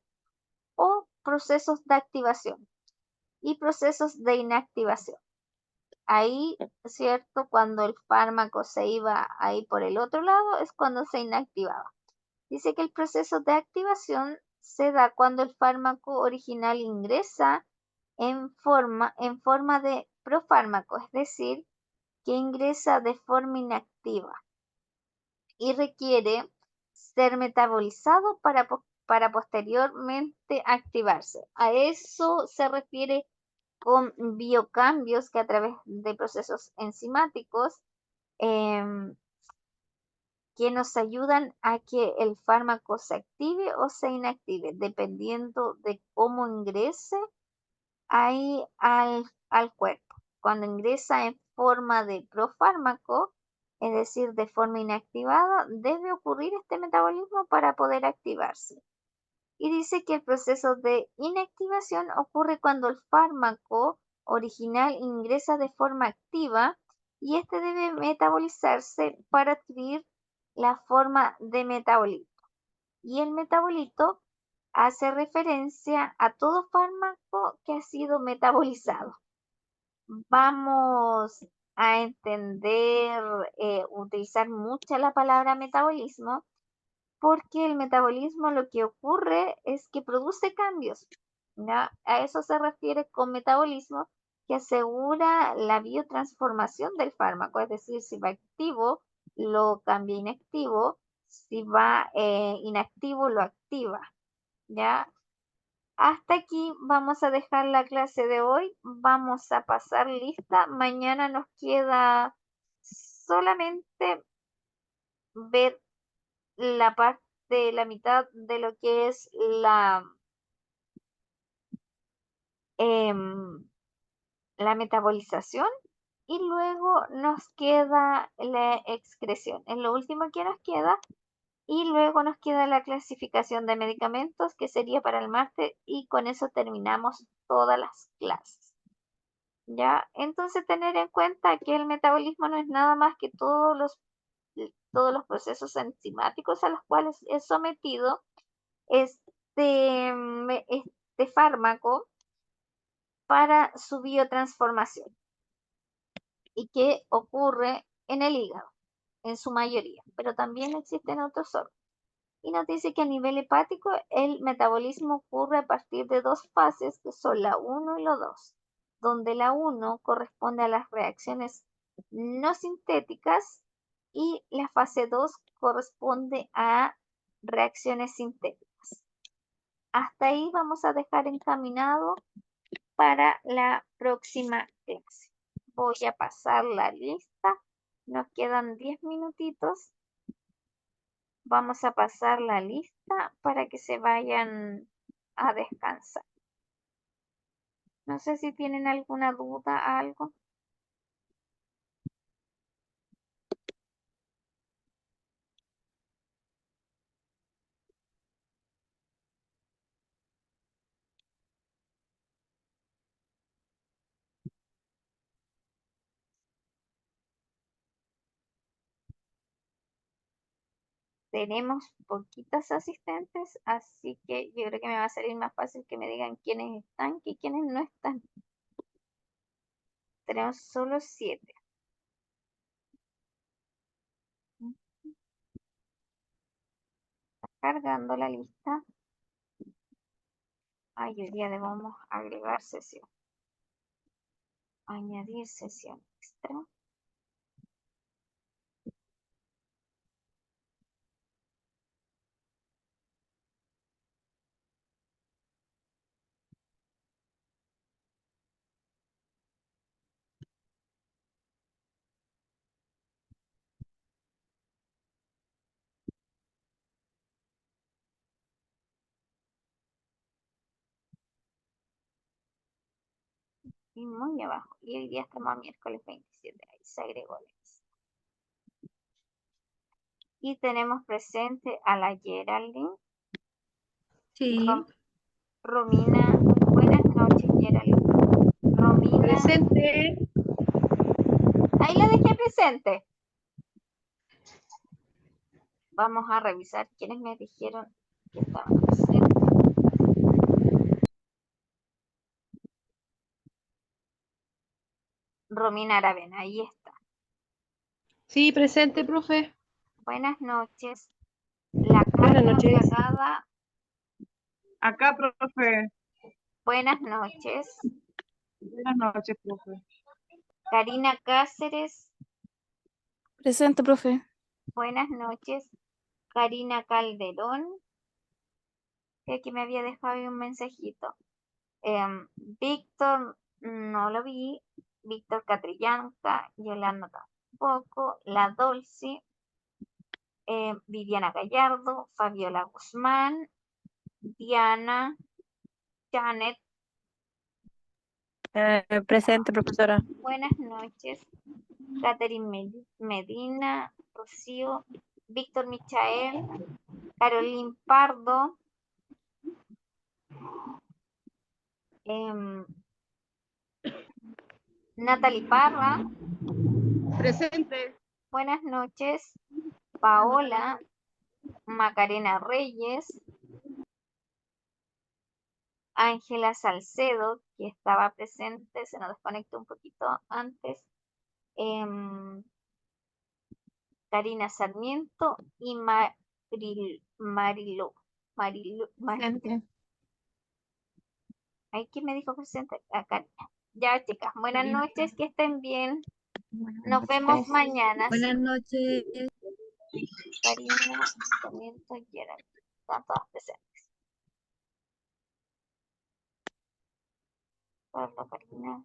o procesos de activación y procesos de inactivación. Ahí, ¿cierto? Cuando el fármaco se iba ahí por el otro lado, es cuando se inactivaba. Dice que el proceso de activación se da cuando el fármaco original ingresa en forma de profármaco, es decir, que ingresa de forma inactiva y requiere ser metabolizado para posteriormente activarse. A eso se refiere con biocambios que a través de procesos enzimáticos que nos ayudan a que el fármaco se active o se inactive, dependiendo de cómo ingrese ahí al cuerpo. Cuando ingresa en forma de profármaco, es decir, de forma inactivada, debe ocurrir este metabolismo para poder activarse. Y dice que el proceso de inactivación ocurre cuando el fármaco original ingresa de forma activa y este debe metabolizarse para adquirir la forma de metabolito. Y el metabolito hace referencia a todo fármaco que ha sido metabolizado. Vamos a entender, utilizar mucho la palabra metabolismo, porque el metabolismo lo que ocurre es que produce cambios, ¿ya? A eso se refiere con metabolismo, que asegura la biotransformación del fármaco, es decir, si va activo, lo cambia inactivo, si va inactivo, lo activa, ¿ya? Hasta aquí vamos a dejar la clase de hoy, vamos a pasar lista, mañana nos queda solamente ver la mitad de lo que es em, la metabolización y luego nos queda la excreción. Es lo último que nos queda y luego nos queda la clasificación de medicamentos que sería para el martes y con eso terminamos todas las clases. ¿Ya? Entonces tener en cuenta que el metabolismo no es nada más que todos los procesos enzimáticos a los cuales es sometido este fármaco para su biotransformación y que ocurre en el hígado en su mayoría, pero también existen otros órganos. Y nos dice que a nivel hepático el metabolismo ocurre a partir de dos fases que son la 1 y la 2, donde la 1 corresponde a las reacciones no sintéticas y la fase 2 corresponde a reacciones sintéticas. Hasta ahí vamos a dejar encaminado para la próxima clase. Voy a pasar la lista. Nos quedan 10 minutitos. Vamos a pasar la lista para que se vayan a descansar. No sé si tienen alguna duda, algo. Tenemos poquitas asistentes, así que yo creo que me va a salir más fácil que me digan quiénes están que quiénes no están. Tenemos solo 7. cargando la lista. Ay, hoy día debemos agregar sesión. Añadir sesión extra. Y muy abajo. Y hoy día estamos a miércoles 27. Ahí se agregó la lista. Y tenemos presente a la Geraldine. Sí, Romina. Buenas noches, Geraldine. Romina. presente. Ahí la dejé presente. Vamos a revisar quiénes me dijeron que estaban presentes. Romina Aravena, ahí está. Sí, presente, profe. Buenas noches. La Buenas Carmen noches. Ondragada. Acá, profe. Buenas noches. Buenas noches, profe. Karina Cáceres. Presente, profe. Buenas noches. Karina Calderón, que aquí me había dejado ahí un mensajito. Víctor, no lo vi. Víctor Catrillanca, Yolanda tampoco. La Dolce, Viviana Gallardo, Fabiola Guzmán, Diana, Janet. Presente, profesora. Buenas noches. Catherine Medina, Rocío, Víctor Michael, Caroline Pardo, Natalie Parra. Presente. Buenas noches. Paola, Macarena Reyes, Ángela Salcedo, que estaba presente, se nos desconectó un poquito antes. Karina Sarmiento y Marilu. Presente. ¿Ay, quién me dijo presente? Acá. Ya, chicas, buenas noches, que estén bien. Nos vemos mañana. Buenas noches. Karina Sarmiento y Gerald. Están todas presentes. Carla, Karina.